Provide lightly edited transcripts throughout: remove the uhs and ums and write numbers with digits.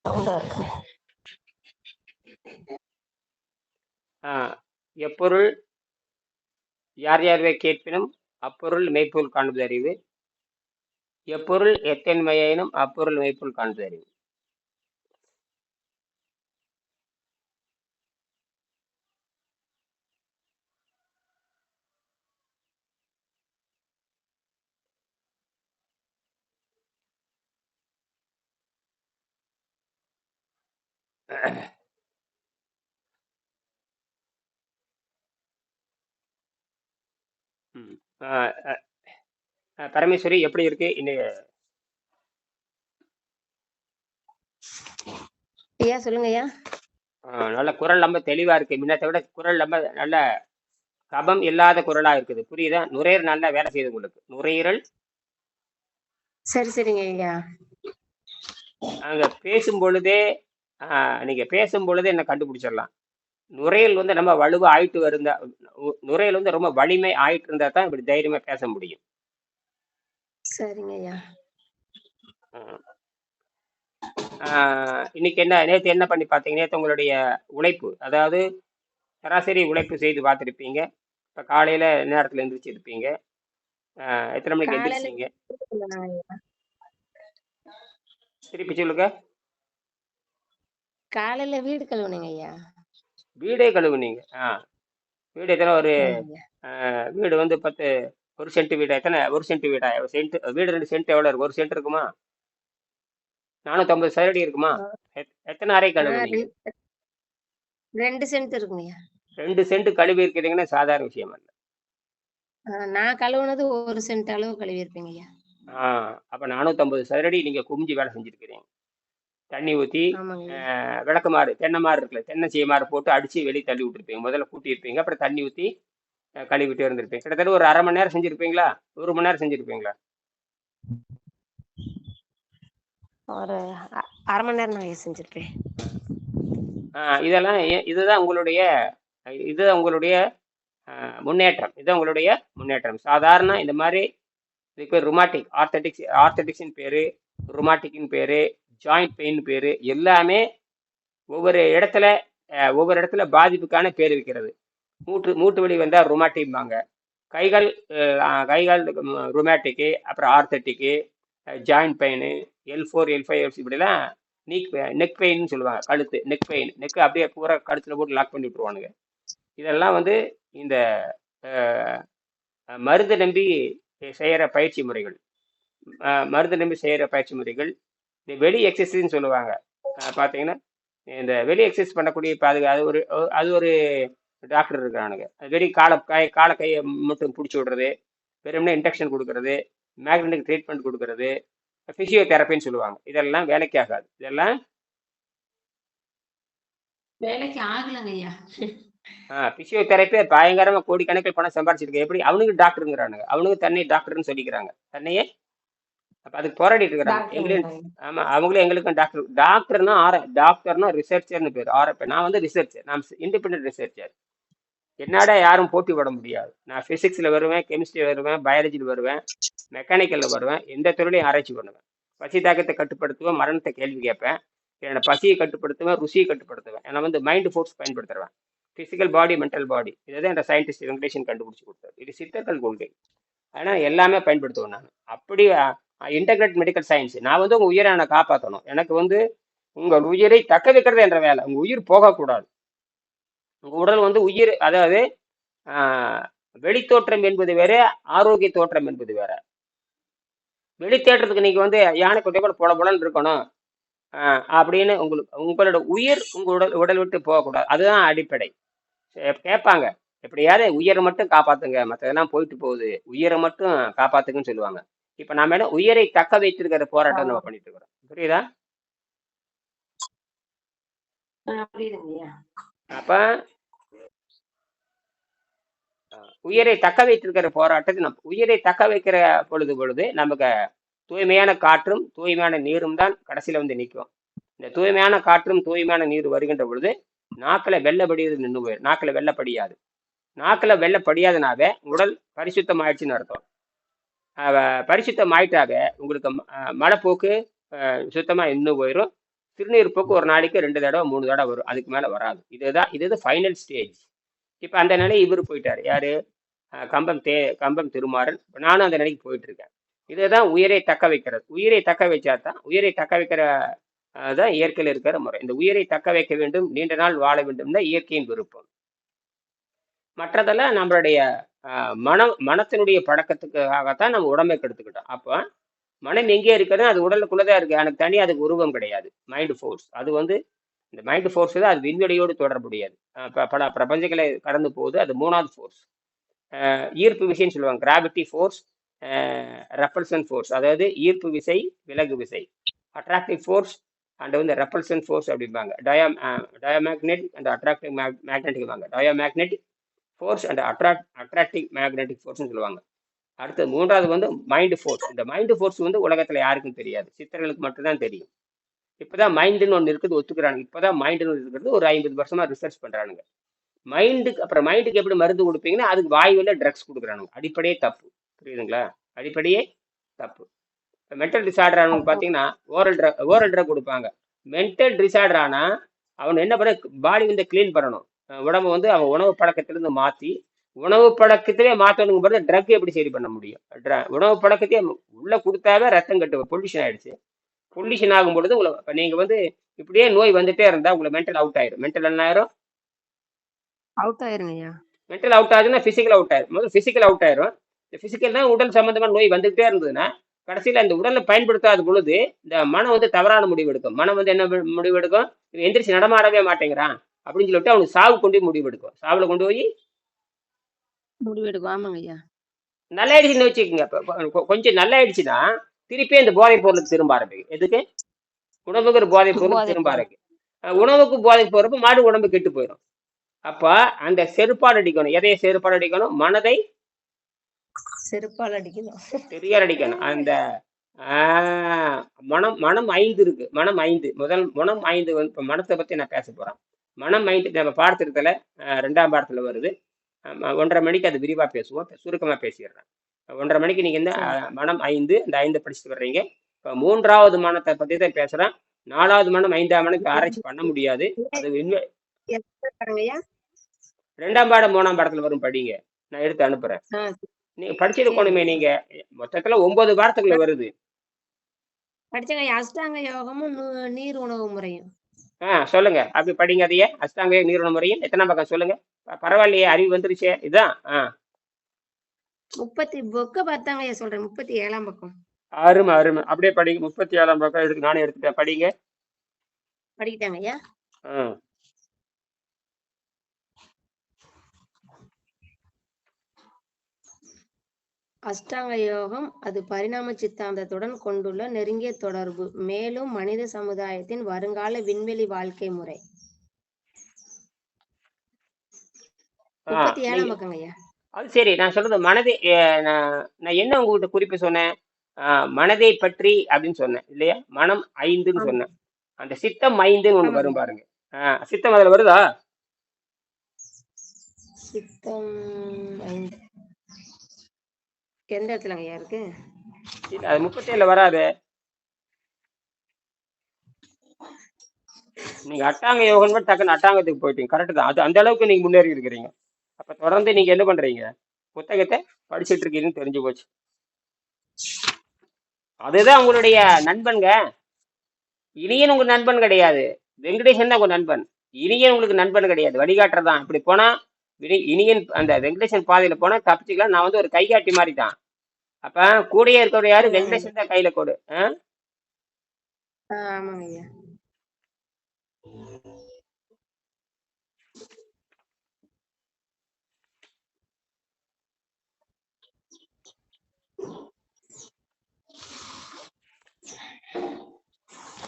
சவுண்டா இருக்கு. எப்பொருள் யார் யார்வே கேட்பினும் அப்பொருள் மெய்ப்பொருள் காண்பது அறிவு. எப்பொருள் எத்தன்மையினும் அப்பொருள் மெய்ப்பொருள் காண்பது அறிவு. ம். ஆஹ் பரமேஸ்வரி எப்படி இருக்கு இன்னைக்கு? ஐயா சொல்லுங்க ஐயா. நல்ல குரல் ரொம்ப தெளிவா இருக்கு. முன்னத்தை விட குரல் ரொம்ப நல்ல கபம் இல்லாத குரலா இருக்குது. புரியுதா? நுரையீரல் நல்லா வேலை செய்யுது உங்களுக்கு. நுரையீரல் சரி சரிங்க ஐயா. அங்க பேசும் பொழுதே நீங்க பேசும் பொழுதே என்ன கண்டுபிடிச்சிடலாம். நுரையீரல் வந்து நம்ம வலுவா ஆயிட்டு வருந்தா, நுரையீரல் வந்து ரொம்ப வலிமை ஆயிட்டு இருந்தா தான் இப்படி தைரியமா பேச முடியும். சரிங்க ஐயா. இன்னைக்கு என்ன, நேற்று என்ன பண்ணி பார்த்தீங்க? நேற்று உங்களுடைய உழைப்பு, அதாவது சராசரி உழைப்பு செய்து பார்த்துருப்பீங்க. இப்போ காலையில் நேரத்தில் எந்திரிச்சு இருப்பீங்க. எத்தனை மணிக்கு காலையில எந்திரிச்சிங்க? ஐயா. திருப்பி சொல்லுங்க. காலையில வீடு கழுவுனீங்க ஐயா. வீடே கழுவுனீங்க? வீடு எத்தனை? ஒரு ஆமாங்க. வீடு வந்து 10 ஒரு சென்ட் வீடா? எத்தனை? ஒரு சென்ட் வீடா? சென்ட் வீடு 2 சென்ட் எவ்வளோ இருக்கும்? ஒரு சென்ட் இருக்குமா? 450 சதுரடி இருக்குமா? எத்தனை அறை கழுவுனீங்க? 2 சென்ட் இருக்குங்க ஐயா. 2 சென்ட் கழுவி இருக்கிறீங்கன்னா சாதாரண விஷயம் அல்ல. நான் கழுவுனது 1 சென்ட் அளவு கழுவி இருப்பீங்க ஐயா. அப்போ 450 சதுரடி நீங்க குமிஞ்சு வேலை செஞ்சிருக்கிறீங்க. தண்ணி ஊற்றி விளக்குமாறு தென்னைமாறு இருக்குல்ல, தென்னை சீமாறு போட்டு அடித்து வெளியே தள்ளி விட்டுருப்பீங்க. முதல்ல கூட்டியிருப்பீங்க, அப்புறம் தண்ணி ஊற்றி கழுவிட்டு இருந்திருப்பீங்க. கிட்டத்தட்ட ஒரு 1/2 மணி நேரம் செஞ்சுருப்பீங்களா? 1 மணி நேரம் செஞ்சுருப்பீங்களா? ஒரு 1/2 மணி நேரம் நான் செஞ்சிருப்பேன். இதெல்லாம் இதுதான் உங்களுடைய முன்னேற்றம். இதுதான் உங்களுடைய முன்னேற்றம். சாதாரண இந்த மாதிரி இதுக்கு ருமாட்டிக் ஆர்த்தடிக்ஸின் பேர், ருமாட்டிக்கின் பேர், ஜாயிண்ட் பெயின் பேர், எல்லாமே ஒவ்வொரு இடத்துல பாதிப்புக்கான பேர் இருக்கிறது. மூட்டு வலி வந்தால் ருமாட்டிம்பாங்க. கைகள் ருமேட்டிக்கு, அப்புறம் ஆர்த்தட்டிக்கு, joint pain, L4 L5 L6 இப்படிலாம் நெக் பெயின்னு சொல்லுவாங்க. கழுத்து நெக் பெயின், நெக்கு அப்படியே பூரா கழுத்தில் போட்டு லாக் பண்ணி விட்டுருவானுங்க. இதெல்லாம் வந்து இந்த மருந்து நம்பி செய்கிற பயிற்சி முறைகள். இந்த வெளி எக்ஸசைஸ்ன்னு சொல்லுவாங்க. பார்த்தீங்கன்னா இந்த வெளி எக்ஸசைஸ் பண்ணக்கூடிய இப்போ அது ஒரு டாக்டர் இருக்கிறானுங்க. வெளி காலை கையை மட்டும் பிடிச்சி விடுறது, வெறும்னா இன்ஜெக்ஷன் கொடுக்கறது, மேக்னெட்டிக் ட்ரீட்மெண்ட் கொடுக்கறது, பிசியோதெரப்பின்னு சொல்லுவாங்க. இதெல்லாம் வேலைக்கு ஆகாது. இதெல்லாம் வேலைக்கு ஆகலங்க ஐயா. பிசியோதெரப்பி பயங்கரமாக கோடிக்கணக்கில் பணம் சம்பாரிச்சிருக்கு. எப்படி? அவனுக்கு டாக்டருங்கிறானுங்க. அவனுக்கு தன்னை டாக்டர்னு சொல்லிக்கிறாங்க. தன்னையே அப்போ அதுக்கு போராடிட்டு இருக்கிறாங்க. ஆமாம், அவங்களும் எங்களுக்கும் டாக்டர்னா ரிசர்ச்சர்னு பேர். ஆர்எப்ப. நான் வந்து ரிசர்ச்சர், நான் இண்டிபெண்ட் ரிசர்ச்சர். என்னடா யாரும் போட்டி போட முடியாது. நான் ஃபிசிக்ஸில் வருவேன், கெமிஸ்ட்ரி வருவேன், பயாலஜியில் வருவேன், மெக்கானிக்கலில் வருவேன், எந்த துறையிலையும் ஆராய்ச்சி பண்ணுவேன். பசி தாக்கத்தை கட்டுப்படுத்துவேன், மரணத்தை கேள்வி கேட்பேன், என்னோட பசியை கட்டுப்படுத்துவேன், ருசியை கட்டுப்படுத்துவேன். நான் வந்து மைண்ட் ஃபோர்ஸ் பயன்படுத்துவேன். ஃபிசிக்கல் பாடி, மென்டல் பாடி. இதை இந்த சயின்டிஸ்ட் வெங்கடேஷன் கண்டுபிடிச்சி கொடுத்தாரு. இது சித்தர்கள் கொள்கை. ஆனால் எல்லாமே பயன்படுத்துவேன் நான். அப்படி இன்டகிரேட் மெடிக்கல் சயின்ஸ். நான் வந்து உங்கள் உயிரை நான் காப்பாற்றணும். எனக்கு வந்து உங்கள் உயிரை தக்க வைக்கிறது என்ற வேலை. உங்கள் உயிர் போகக்கூடாது. உங்கள் உடல் வந்து உயிர், அதாவது வெளித்தோற்றம் என்பது வேற, ஆரோக்கிய தோற்றம் என்பது வேற. வெளித்தேற்றத்துக்கு நீங்கள் வந்து யானை கொட்டை கூட போலன்னு இருக்கணும் அப்படின்னு உங்களோட உயிர் உங்கள் உடல் விட்டு போகக்கூடாது. அதுதான் அடிப்படை. கேட்பாங்க, எப்படியாவது உயிரை மட்டும் காப்பாத்துங்க, மற்றதெல்லாம் போயிட்டு போகுது, உயிரை மட்டும் காப்பாத்துங்கன்னு சொல்லுவாங்க. இப்ப நாம என்ன உயிரை தக்க வைத்திருக்கிற போராட்டம் நம்ம பண்ணிட்டு இருக்கிறோம். புரியுதா? அப்ப உயிரை தக்க வைத்திருக்கிற போராட்டத்தை உயிரை தக்க வைக்கிற பொழுது நமக்கு தூய்மையான காற்றும் தூய்மையான நீரும் தான் கடைசியில வந்து நிற்கும். இந்த தூய்மையான காற்றும் தூய்மையான நீர் வருகின்ற பொழுது நாக்கில் வெள்ளப்படியது நின்று போயிடும். நாக்கில் வெள்ளப்படியாது. நாக்கில் வெள்ளப்படியாதனாவே உடல் பரிசுத்தம் ஆயிடுச்சுன்னு அர்த்தம். பரிசுத்தம் ஆயிட்டாக உங்களுக்கு மலைப்போக்கு சுத்தமாக இன்னும் போயிடும். சிறுநீர் போக்கு ஒரு நாளைக்கு 2 தடவை 3 தடவை வரும், அதுக்கு மேல வராது. இது ஃபைனல் ஸ்டேஜ். இப்ப அந்த நிலை இவரு போயிட்டாரு. யாரு? கம்பம் திருமாறன். நானும் அந்த நிலைக்கு போயிட்டு இருக்கேன். இதுதான் உயிரை தக்க வைக்கிறது. உயிரை தக்க வச்சா தான் உயிரை தக்க வைக்கிற தான் இயற்கையில் இருக்கிற முறை. இந்த உயிரை தக்க வைக்க வேண்டும், நீண்ட நாள் வாழ வேண்டும் தான் இயற்கையின் விருப்பம். மற்றதெல்லாம் நம்மளுடைய மனத்தினுடைய பழக்கத்துக்காகத்தான் நம்ம உடம்பை கெடுத்துக்கிட்டோம். அப்போ மனம் எங்கே இருக்கிறது? அது உடலுக்குள்ளதான் இருக்கு. எனக்கு தனி அதுக்கு உருவம் கிடையாது. மைண்ட் ஃபோர்ஸ் அது வந்து இந்த மைண்ட் ஃபோர்ஸ் தான், அது விண்வெளியோடு தொடர்புடையது. பல பிரபஞ்சங்களை கடந்து போகுது. அது 3வது ஃபோர்ஸ். ஈர்ப்பு விசைன்னு சொல்லுவாங்க. Gravity force, repulsion force. அதாவது ஈர்ப்பு விசை, விலகு விசை. அட்ராக்டிவ் ஃபோர்ஸ் அண்ட் வந்து ரெப்பல்சன் ஃபோர்ஸ் அப்படிம்பாங்க. டயோமேக்னெட்டிக் அண்ட் அட்ராக்டிவ் மேக்னெட்டிக் வாங்க. டயோமேக்னெட்டிக் ஃபோர்ஸ் அண்ட் அட்ராக்டிவ் மேக்னெட்டிக் ஃபோர்ஸ்னு சொல்லுவாங்க. அடுத்து 3வது வந்து மைண்ட் ஃபோர்ஸ். இந்த மைண்ட் ஃபோர்ஸ் வந்து உலகத்துல யாருக்கும் தெரியாது, சித்தர்களுக்கு மட்டும்தான் தெரியும். இப்பதான் மைண்டுன்னு ஒன்று இருக்குது ஒத்துக்கிறாங்க. இப்பதான் மைண்டுன்னு இருக்கிறது ஒரு 50 வருஷமா ரிசர்ச் பண்றானுங்க. மைண்டுக்கு எப்படி மருந்து கொடுப்பீங்கன்னா அதுக்கு வாயுவில் ட்ரக்ஸ் கொடுக்குறானுங்க. அடிப்படையே தப்பு. புரியுதுங்களா? அடிப்படையே தப்பு. இப்போ மென்டல் டிசார்டர் ஆனவங்க பார்த்தீங்கன்னா ஓரல் ட்ரக் கொடுப்பாங்க. மென்டல் டிசார்டர் ஆனால் அவன் என்ன பண்ண, பாடி வந்து கிளீன் பண்ணணும். உடம்பு வந்து அவன் உணவு பழக்கத்திலிருந்து மாற்றி, உணவு பழக்கத்திலே மாற்றணுங்கும் போது ட்ரக் எப்படி சரி பண்ண முடியும்? உணவு பழக்கத்தையே உள்ள கொடுத்தாவே ரத்தம் கட்டு பொல்யூஷன் ஆயிடுச்சு. பொல்யூஷன் ஆகும் பொழுது உங்களை இப்போ நீங்கள் வந்து இப்படியே நோய் வந்துட்டே இருந்தால் உங்களை மென்டல் அவுட் ஆயிடும். மென்டல் என்ன ஆயிரும்? அவுட் ஆயிருங்கய்யா. மென்டல் அவுட் ஆகுதுன்னா பிசிக்கல் அவுட் ஆயிரும். முதல்ல பிசிக்கல் அவுட் ஆயிரும். இந்த பிசிக்கல் தான் உடல் சம்பந்தமான நோய் வந்துகிட்டே இருந்ததுன்னா கடைசியில் அந்த உடலை பயன்படுத்தாத பொழுது இந்த மனம் வந்து தவறான முடிவு எடுக்கும். மனம் வந்து என்ன முடிவு எடுக்கும்? இவன் எந்திரிச்சு நடமாடவே மாட்டேங்கிறான் அப்படின்னு சொல்லிட்டு அவனுக்கு சாவு கொண்டு போய் முடிவு எடுக்கும். சாவுல கொண்டு போய் முடிவு எடுக்கும். ஆமாங்க ஐயா. நல்லாயிடுச்சுன்னு வச்சுக்கோங்க. கொஞ்சம் நல்லாயிடுச்சுன்னா திருப்பி அந்த போதைப் பொருளுக்கு திரும்ப ஆரம்பிக்கும். எதுக்கு? உணவுக்கு ஒரு போதைப் பொருளுக்கு திரும்ப ஆரம்பிக்கும். உணவுக்கு போதைப் போறப்ப மாடு உடம்பு கெட்டு போயிடும். அப்ப அந்த செருப்பால் அடிக்கணும். எதையை செருப்பால் அடிக்கணும்? மனதை செருப்பால் அடிக்கணும். சரியால் அடிக்கணும். அந்த மனம் 5 இருக்கு. மனம் 5 மனம் 5 வந்து இப்போ மனத்தை பத்தி நான் பேச போறேன். மனம் 5 நம்ம பாடத்திட்டத்துல 2ஆம் பாடத்துல வருது. 1:30 மணிக்கு அது விரிவா பேசுவோம். சுருக்கமா பேசிடுறேன். 1:30 மணிக்கு நீங்க இந்த மனம் 5 இந்த 5 படிச்சுட்டு வர்றீங்க. இப்போ 3வது மனத்தை பத்தி தான் பேசுறேன். 4வது மனம் 5ஆம் மணிக்கு ஆராய்ச்சி பண்ண முடியாது. அது 2ஆம் பாடம் 3ஆம் பாடத்துல வரும். படிங்க, நான் எடுத்து அனுப்புறேன். நீங்க படிச்சிருக்கணுமே. நீங்க மொத்தத்துல 9 பாடத்துக்குள்ள வருது. படிச்சங்க. அஷ்டாங்க யோகமும் நீர் உணவு முறையும். சொல்லுங்க. அப்படி படிங்க. அதையே அஷ்டாங்க நீர் உணவு முறையும் எத்தனை பக்கம் சொல்லுங்க. பரவாயில்லையே, அறிவு வந்துருச்சே. இதுதான் 30 புக்க பார்த்தாங்க சொல்றேன். 37ஆம் பக்கம். அருமை அருமை. அப்படியே படிங்க. 37ஆம் பக்கம் இதுக்கு நானே எடுத்துட்டேன். படிங்க. படிக்கிட்டாங்க ஐயா. அஷ்டாங்க யோகம் அது பரிணாம சித்தாந்தத்துடன் கொண்டுள்ள நெருங்கிய தொடர்பு. மேலும் மனித சமுதாயத்தின் வருங்கால விண்வெளி வாழ்க்கை முறை. 37ஆம் பக்கம் ஐயா. அது சரி. நான் சொல்றது மனதை, நான் என்ன உங்ககிட்ட குறிப்பு சொன்னேன்? மனதை பற்றி அப்படின்னு சொன்னேன் இல்லையா? மனம் 5ன்னு சொன்னேன். அந்த சித்தம் 5ன்னு ஒண்ணு வரும் பாருங்க. சித்தம் அதுல வருதா? சித்தம் 5 எந்த இடத்துல ஐயா இருக்கு? இல்ல, அது 37 வராது. நீங்க அட்டாங்க யோகம் டக்குன்னு அட்டாங்கத்துக்கு போயிட்டீங்க. கரெக்ட் தான். அது அந்த அளவுக்கு நீங்க முன்னேறி இருக்கிறீங்க. அப்ப தொடர்ந்து நீங்க என்ன பண்றீங்க? புத்தகத்தை படிச்சுட்டு இருக்கீங்கன்னு தெரிஞ்சு போச்சு. அதுதான் உங்களுடைய நண்பன்க. இனியன் உங்க நண்பன் கிடையாது. வெங்கடேசன் தான் உங்க நண்பன். இனியன் உங்களுக்கு நண்பன் கிடையாது, வழிகாட்டுறதான். இப்படி போனா இனியன் அந்த வெங்கடேசன் பாதையில போனா தப்பிச்சுக்கலாம். நான் வந்து ஒரு கைகாட்டி மாதிரி தான். அப்ப கூடயே இருக்கிற யாரு? வெங்கடேசன் தான் கையில கொடு. ஆமாங்க ஐயா.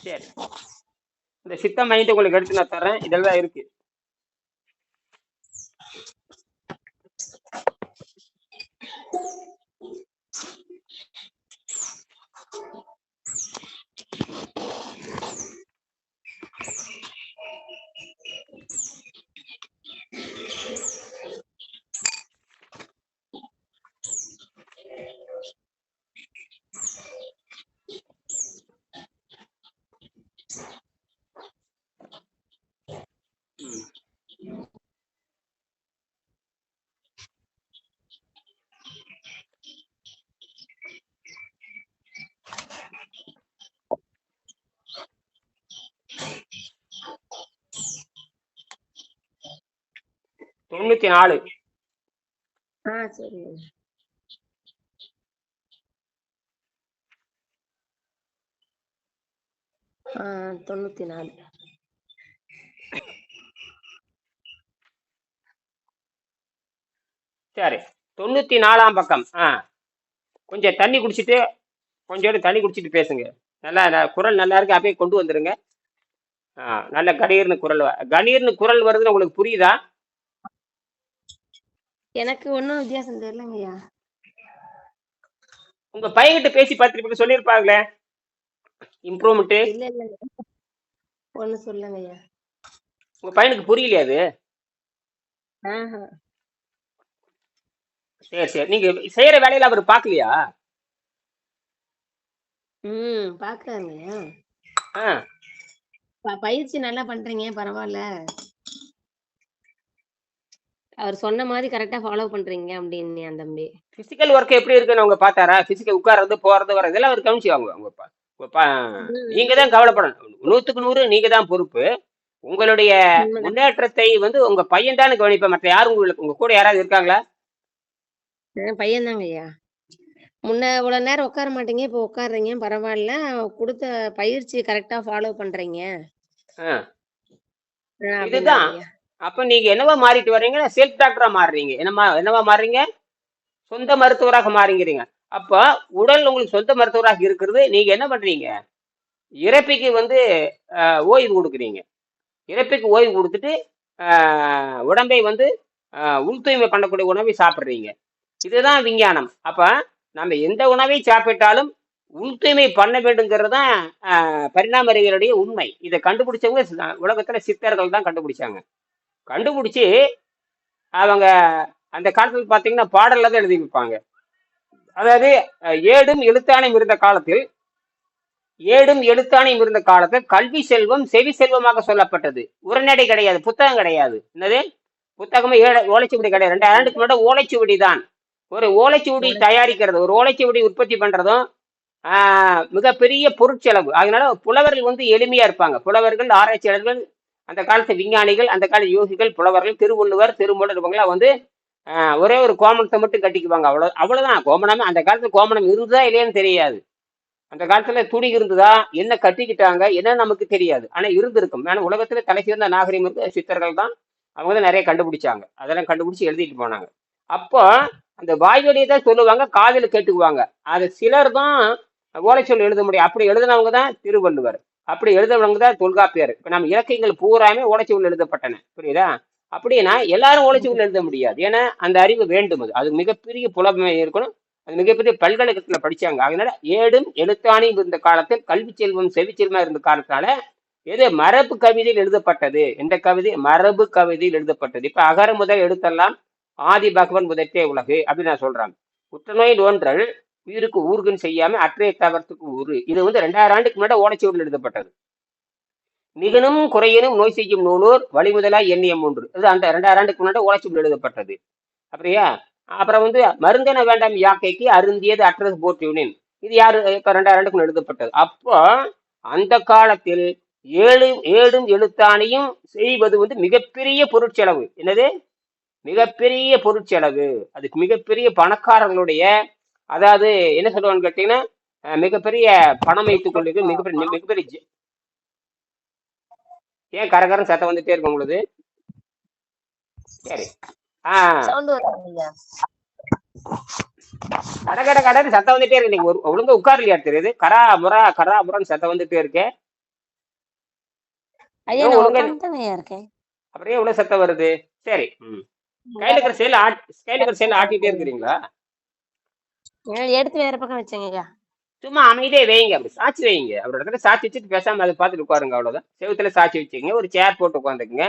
சரி, இந்த சித்தம் 5 உங்களுக்கு எடுத்து நான் தர்றேன். இதெல்லாம் இருக்கு. 94. சரிங்க. 94. சரி, 94ஆம் பக்கம். கொஞ்சம் தண்ணி குடிச்சிட்டு கொஞ்சோண்டு தண்ணி குடிச்சிட்டு பேசுங்க. நல்லா குரல் நல்லா இருக்கு, அப்படியே கொண்டு வந்துருங்க. நல்ல கணீர்னு குரல் கணீர்னு குரல் வருதுன்னு உங்களுக்கு புரியுதா? எனக்கு ஒன்றும் வித்தியாசம் தெரியலங்கய்யா. உங்க பையன்கிட்ட பேசி பார்த்துட்டு சொல்லியிருப்பாங்களே இம்ப்ரூவ்மெண்ட். இல்ல இல்ல, ஒன்றும் சொல்லுங்கய்யா. உங்க பையனுக்கு புரியலையா அது? சரி, நீங்க செய்யற வேலையில அவர் பார்க்கலையா? பாக்குறாங்கய்யா. ஆ பயிற்சி நல்லா பண்றீங்க, பரவாயில்ல. அவர் சொன்ன மாதிரி கரெக்டா ஃபாலோ பண்றீங்க அப்படின்னு என் தம்பி. பிசிக்கல் ஒர்க் எப்படி இருக்குன்னு அவங்க பார்த்தாரா? பிசிக்கல் உட்கார்றது போறது வர்றது எல்லாம் அவர் கவனிச்சுவாங்க. நீங்க தான் கவலைப்படணும். 100க்கு 100 நீங்க தான் பொறுப்பு. உங்களுடைய முன்னேற்றத்தை வந்து உங்க பையன் தானே கவனிப்ப. மற்ற யாரும் உங்களுக்கு உங்க கூட யாராவது இருக்காங்களா? பையன் தாங்க ஐயா. முன்ன இவ்வளவு நேரம் உட்கார மாட்டீங்க, இப்ப உட்காடுறீங்க, பரவாயில்ல. கொடுத்த பயிற்சி கரெக்டா ஃபாலோ பண்றீங்க. இதுதான். அப்ப நீங்க என்னவா மாறிட்டு வர்றீங்க? செல்ஃப் டாக்டரா மாறுறீங்க. என்னவா மாறுறீங்க? சொந்த மருத்துவராக மாறுங்கிறீங்க. அப்ப உடல் உங்களுக்கு சொந்த மருத்துவராக இருக்கிறது. நீங்க என்ன பண்றீங்க? இறப்பிக்கு வந்து ஓய்வு கொடுக்குறீங்க. இறப்பிக்கு ஓய்வு கொடுத்துட்டு உடம்பை வந்து உள் தூய்மை பண்ணக்கூடிய உணவை சாப்பிட்றீங்க. இதுதான் விஞ்ஞானம். அப்ப நம்ம எந்த உணவை சாப்பிட்டாலும் உள் தூய்மை பண்ண வேண்டுங்கிறது தான் பரிணாம அறிவியலுடைய உண்மை. இதை கண்டுபிடிச்சவங்க உலகத்துல சித்தர்கள் தான் கண்டுபிடிச்சாங்க. கண்டுபிடிச்சு அவங்க அந்த காலத்துல பாத்தீங்கன்னா பாடல்ல தான் எழுதி வைப்பாங்க. அதாவது ஏடும் எழுத்தாணையும் இருந்த காலத்தில் கல்வி செல்வம் செவி செல்வமாக சொல்லப்பட்டது. உரைநடை கிடையாது, புத்தகம் கிடையாது. என்னது புத்தகமும் ஓலைச்சுவடி கிடையாது. 2000 ஆண்டுக்கு முன்னாடி ஓலைச்சுவடி தான். ஒரு ஓலைச்சுவடி தயாரிக்கிறது, ஒரு ஓலைச்சுவடி உற்பத்தி பண்றதும் மிகப்பெரிய பொருட்செலவு. அதனால புலவர்கள் வந்து எளிமையா இருப்பாங்க. புலவர்கள், ஆராய்ச்சியாளர்கள், அந்த காலத்து விஞ்ஞானிகள், அந்த கால யோகிகள், புலவர்கள், திருவள்ளுவர், திருமூலர் இவங்களாம் வந்து ஒரே ஒரு கோமணத்தை மட்டும் கட்டிக்குவாங்க. அவ்வளவுதான் கோமணமே. அந்த காலத்துல கோமணம் இருந்ததா இல்லையான்னு தெரியாது. அந்த காலத்துல துணி இருந்ததா, என்ன கட்டிக்கிட்டாங்க என்ன நமக்கு தெரியாது. ஆனா இருந்திருக்கும். ஏன்னா உலகத்துல தலை சிறந்த நாகரிகம் இருக்கு சித்தர்கள் தான். அவங்க தான் நிறைய கண்டுபிடிச்சாங்க. அதெல்லாம் கண்டுபிடிச்சு எழுதிட்டு போனாங்க. அப்போ அந்த வாய்வழியை தான் சொல்லுவாங்க, காதில் கேட்டுக்குவாங்க. அது சிலர் தான் ஓலைச்சொல் எழுத முடியும். அப்படி எழுதினவங்க தான் திருவள்ளுவர். அப்படி எழுதுறவங்க தான் தொல்காப்பியர். இப்ப நம்ம இலக்கியங்கள் பூராமே ஓலைச்சுவடியில் எழுதப்பட்டன. புரியுதா? அப்படின்னா எல்லாரும் ஓலைச்சுவடியில் எழுத முடியாது. ஏன்னா அந்த அறிவு வேண்டும். அது மிகப்பெரிய புலமை இருக்கணும். அது மிகப்பெரிய பல்கலைக்கழகத்துல படிச்சாங்க. அதனால ஏடும் எழுத்தாணியும் இருந்த காலத்தில் கல்வி செல்வம் செவி செல்வமா இருந்த காலத்தால எது மரபு கவிதையில் எழுதப்பட்டது. எந்த கவிதை? மரபு கவிதையில் எழுதப்பட்டது. இப்ப அகர முதல் எழுத்தெல்லாம் ஆதி பகவன் முதற்றே உலகு அப்படின்னு நான் சொல்றாங்க. புற்றுநோய் நோன்றல் உயிருக்கு ஊர்குன்னு செய்யாம அற்றைய தவறத்துக்கு ஊரு. இது வந்து 2000 ஆண்டுக்கு முன்னாடி ஓலைச்சுவடியில் எழுதப்பட்டது. மிகனும் குறையனும் நோய் செய்யும் நூலூர் வழிமுதலா எண்ணிய 3. இது அந்த 2000 ஆண்டுக்கு முன்னாடி ஓலைச்சுவடியில் எழுதப்பட்டது. அப்படியா? அப்புறம் வந்து மருந்தென வேண்டாம் யாக்கைக்கு அருந்தியது அற்றது போற்றியுனேன். இது யாரு? இப்ப 2000 ஆண்டுக்கு எழுதப்பட்டது. அப்போ அந்த காலத்தில் ஏடும் எழுத்தாணையும் செய்வது வந்து மிகப்பெரிய பொருட்செலவு. என்னது? மிகப்பெரிய பொருட்செலவு. அதுக்கு மிகப்பெரிய பணக்காரர்களுடைய, அதாவது என்ன சொல்லுவான்னு கேட்டீங்கன்னா மிகப்பெரிய பணம் வைத்துக் கொண்டு மிகப்பெரிய ஏன் கரகரன் சத்தம் வந்துட்டே இருக்கு உங்களுக்கு? சரி. கடகட சத்தம் வந்துட்டே இருக்கு. நீங்க ஒழுங்கா உட்கார்லையா தெரியுது? கரா முரான்னு சத்தம் வந்துட்டே இருக்கு. அப்படியே எவ்வளவு சத்தம் வருது? சரி. கையில இருக்கிற செயல் ஆட்டிட்டே இருக்கிறீங்களா? எடுத்து வேற பக்கம் வச்சேங்க. சும்மா அமைதியே வைங்க. அப்படி சாட்சி வைங்க. அவரோட இடத்துல சாட்சி வச்சுட்டு பேசாம அதை பார்த்துட்டு உட்காருங்க. அவ்வளவுதான். செவத்துல சாட்சி வச்சுக்கங்க. ஒரு சேர் போட்டு உட்காந்துக்குங்க.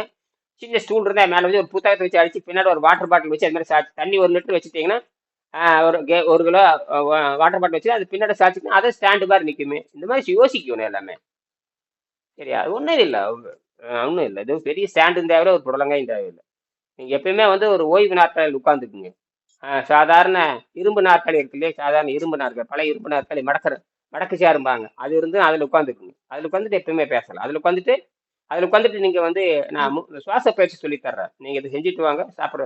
சின்ன ஸ்டூல் இருந்தா மேல வச்சு ஒரு புத்தகத்தை வச்சு அடிச்சு பின்னாடி ஒரு வாட்டர் பாட்டில் வச்சு அது மாதிரி சாட்சி. தண்ணி 1 லிட்டர் வச்சுட்டீங்கன்னா ஒரு கிலோ வாட்டர் பாட்டில் வச்சு அது பின்னாடி சாட்சிக்கணும். அதை ஸ்டாண்டு மாதிரி நிற்குமே. இந்த மாதிரி யோசிக்கணும் எல்லாமே. சரியா? அது ஒன்றும் இல்லை. இது பெரிய ஸ்டாண்டும் தேவையில்லை, ஒரு புடலங்காயும் தேவையில்லை. நீங்க எப்பயுமே வந்து ஒரு ஓய்வு நாட்களில் உட்காந்துக்குங்க. சாதாரண இரும்பு நாற்காலி இருக்கு இல்லையா? சாதாரண இரும்பு நாற்காலி, பழைய இரும்பு நாற்காலி மடக்கு சேரும்பாங்க. அது இருந்து அதில் உட்காந்துக்குங்க. அதில் உட்காந்துட்டு எப்பயுமே பேசலாம். அதில் உட்காந்துட்டு அதுல உட்காந்துட்டு நீங்க வந்து நான் சுவாச பயிற்சி சொல்லி தர்றேன். நீங்க இதை செஞ்சுட்டு வாங்க, சாப்பிட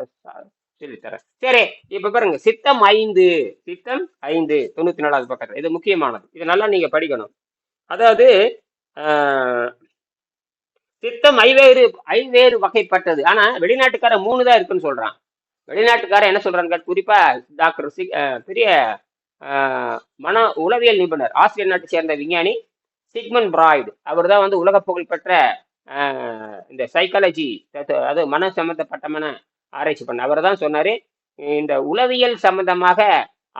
சொல்லி தரேன். சரி, இப்ப பாருங்க, சித்தம் 5, சித்தம் 5 94வது பக்கத்துல, இது முக்கியமானது, இது நல்லா நீங்க படிக்கணும். அதாவது ஆஹ், சித்தம் ஐவேறு வகைப்பட்டது. ஆனா வெளிநாட்டுக்கார 3 தான் இருக்குன்னு சொல்றான். வெளிநாட்டுக்காரன் என்ன சொல்றாங்க, குறிப்பா டாக்டர் பெரிய மன உளவியல் நிபுணர், ஆஸ்திரேலிய நாட்டை சேர்ந்த விஞ்ஞானி சிக்மண்ட் பிராய்டு, அவர் தான் வந்து உலக புகழ்பெற்ற இந்த சைக்காலஜி, அது மன சம்பந்தப்பட்ட ஆராய்ச்சி பண்ண அவர் தான் சொன்னாரு, இந்த உளவியல் சம்பந்தமாக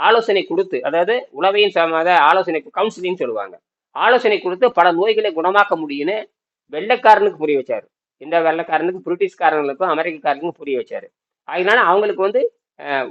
ஆலோசனை கொடுத்து, அதாவது உளவியல் சம்பந்த ஆலோசனை, கவுன்சிலிங் சொல்லுவாங்க, ஆலோசனை கொடுத்து பல நோய்களை குணமாக்க முடியும்னு வெள்ளைக்காரனுக்கு புரிய வச்சாரு. இந்த வெள்ளைக்காரனுக்கு, பிரிட்டிஷ்காரங்களுக்கும் அமெரிக்காரனுக்கும் புரிய வச்சாரு. அதனால அவங்களுக்கு வந்து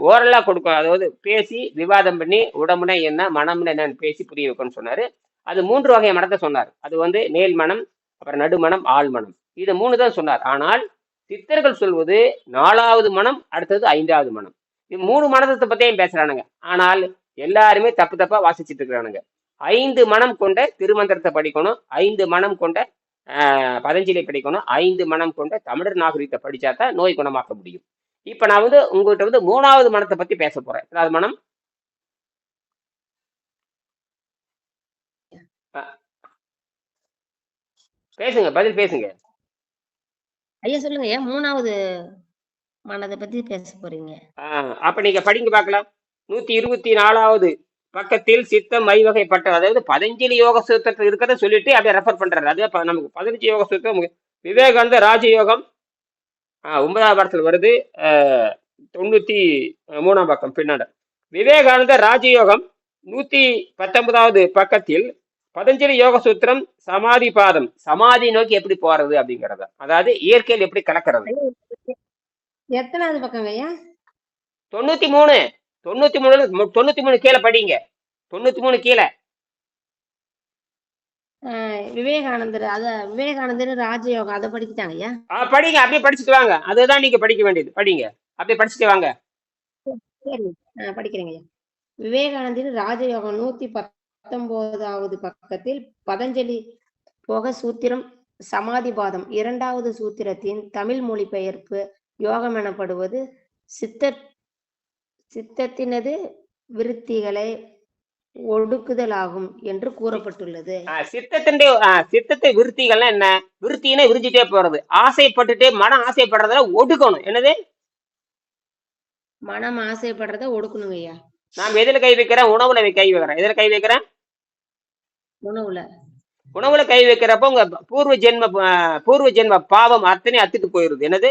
ஓரலா கொடுக்கும், அதாவது பேசி விவாதம் பண்ணி உடம்புனா என்ன, மனம்னா என்னன்னு பேசி புரிய வைக்கணும்னு சொன்னாரு. அது 3 வகை மனத்தை சொன்னார். அது வந்து மேல் மனம், அப்புறம் நடுமனம், ஆழ் மனம், இது 3 தான் சொன்னார். ஆனால் சித்தர்கள் சொல்வது 4வது மனம், அடுத்தது 5வது மனம். இது 3 மனத்தை பத்தியும் பேசுறானுங்க. ஆனால் எல்லாருமே தப்பு தப்பா வாசிச்சுட்டு இருக்கிறானுங்க. 5 மனம் கொண்ட திருமந்திரத்தை படிக்கணும், 5 மனம் கொண்ட பதஞ்சலி படிக்கணும், 5 மனம் கொண்ட தமிழர் நாகரிகத்தை படிச்சா தான் நோய் குணமாக்க முடியும். இப்ப நான் வந்து உங்ககிட்ட வந்து 3வது மனத்தை பத்தி பேச போறேன். அதாவது மனம், பேசுங்க, பதில் பேசுங்க ஐயா. சொல்லுங்க ஐயா, 3வது மனதை பத்தி பேச போறீங்க. அப்ப நீங்க படிங்க பார்க்கலாம். 124வது பக்கத்தில் சித்தம் ஐவகைப்பட்ட, அதாவது பதஞ்சலி யோக சூத்திரத்தில் இருக்கிறத சொல்லிட்டு அப்படியே ரெஃபர் பண்றாரு. அது நமக்கு 15 யோக சூத்திரம், விவேகானந்த ராஜயோகம் 9வது படத்தில் வருது, 93ஆம் பக்கம் பின்னாடி. விவேகானந்த ராஜயோகம் 119வது பக்கத்தில் பதஞ்சலி யோக சூத்திரம் சமாதி பாதம், சமாதி நோக்கி எப்படி போறது அப்படிங்கறத, அதாவது இயற்கையில் எப்படி கலக்கிறது. எத்தனாவது பக்கம் ஐயா? 93. 93 கீழே படிங்க, 93 கீழே. விவேகானந்தர், விவேகானந்தர் ராஜயோகம், அதை படிக்கிட்டாங்க ஐயா. படிங்க, அப்படியே படிச்சுட்டு வாங்க. அதுதான் நீங்க படிக்க வேண்டியது, படிங்க, அப்படியே படிச்சுட்டு வாங்க. சரி, படிக்கிறேங்க ஐயா. விவேகானந்தர் ராஜயோகம் 119வது பக்கத்தில் பதஞ்சலி போக சூத்திரம் சமாதிபாதம் 2வது சூத்திரத்தின் தமிழ் மொழிபெயர்ப்பு யோகம் எனப்படுவது சித்தத்தினது விருத்திகளை ஒடுக்குதல் ஆகும் என்று கூறப்பட்டுள்ளது. சித்தத்தை விருத்திகள்னா என்ன? விருத்தினா விரிஞ்சிட்டே போறது, ஆசைப்பட்டுட்டே, மனம் ஆசைப்படுறதுல ஒடுக்கணும். என்னது? மனம் ஆசைப்படுறத ஒடுக்கணுங்க ஐயா. நாம் எதுல கை வைக்கிறேன்? உணவுல கை வைக்கிறேன். எதுல கை வைக்கிறேன்? உணவுல கை வைக்கிறப்ப உங்க பூர்வ ஜென்ம பாவம் அத்தனை அத்துட்டு போயிருது. என்னது?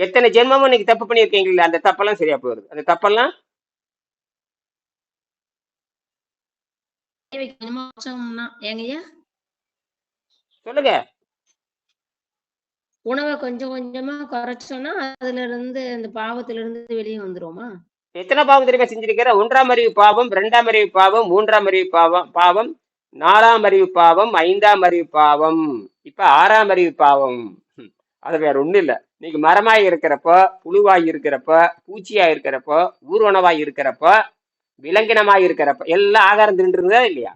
எத்தனை ஜென்மமும் இன்னைக்கு தப்பு பண்ணியிருக்கீங்களா, அந்த தப்பெல்லாம் சரியா போயிருது. அந்த தப்பெல்லாம் சொல்லுங்க. உணவை கொஞ்சம் கொஞ்சமா குறைச்சோம்னா அதுல இருந்து, அந்த பாவத்துல இருந்து வெளியே வந்துருவோமா? எத்தனை பாவம் தெரியுமா செஞ்சிருக்கிற? 1ஆம் அறிவு பாவம், 2ஆம் அறிவு பாவம், 3ஆம் அறிவு பாவம், 4ஆம் அறிவு பாவம், 5ஆம் அறிவு பாவம், இப்ப 6ஆம் அறிவு பாவம். அது வேற ஒண்ணும் இல்ல. நீங்க மரமாய் இருக்கிறப்போ, புழுவாய் இருக்கிறப்போ, பூச்சியா இருக்கிறப்போ, ஊர்வனவாய் இருக்கிறப்போ, விலங்கினமாய் இருக்கிறப்ப எல்லாம் ஆகாரம் தின்றுருந்தா இல்லையா?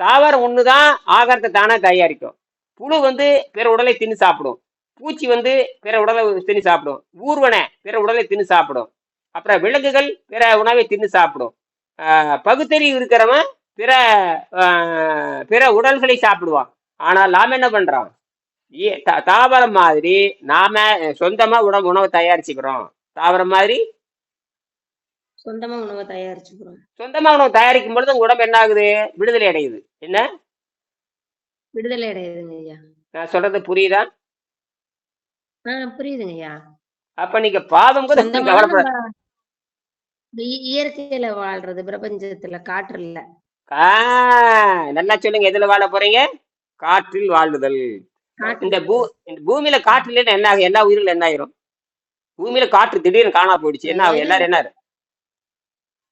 தாவரம் ஒண்ணுதான் ஆகாரத்தை தானா தயாரிக்கும். புழு வந்து பிற உடலை தின்னு சாப்பிடும், பூச்சி வந்து பிற உடலை தின்னு சாப்பிடும், ஊர்வன பிற உடலை தின்னு சாப்பிடும், அப்புறம் விலங்குகள் பிற உணவை தின்னு சாப்பிடும், பகுத்தறிவு இருக்கிறவன் பிற உடல்களை சாப்பிடுவான். ஆனால் நாம என்ன பண்றோம்? தாவரம் மாதிரி நாம சொந்தமா உணவை தயாரிச்சுக்கிறோம். தாவரம் மாதிரி சொந்தமா உணவை தயாரிச்சுக்கிறோம். சொந்தமா உணவு தயாரிக்கும் பொழுது உடம்பு என்ன ஆகுது? விடுதலை அடையுது. என்ன விடுதலை அடையுதுங்க ஐயா. நான் சொல்றது புரியுதா? புரியுதுங்க ஐயா. அப்ப நீங்க பாவம் கூட இயற்கையில வாழ்றது, பிரபஞ்சத்துல, காற்றுல. நல்லா சொல்லுங்க, எதுல வாழ போறீங்க? காற்றில் வாழுதல். இந்த பூமியில காற்று இல்லைன்னா என்ன ஆகும்? எல்லா உயிரிலும் என்ன ஆயிரும்? பூமியில காற்று திடீர்னு காணா போயிடுச்சு, என்ன ஆகும்? எல்லாரும் என்ன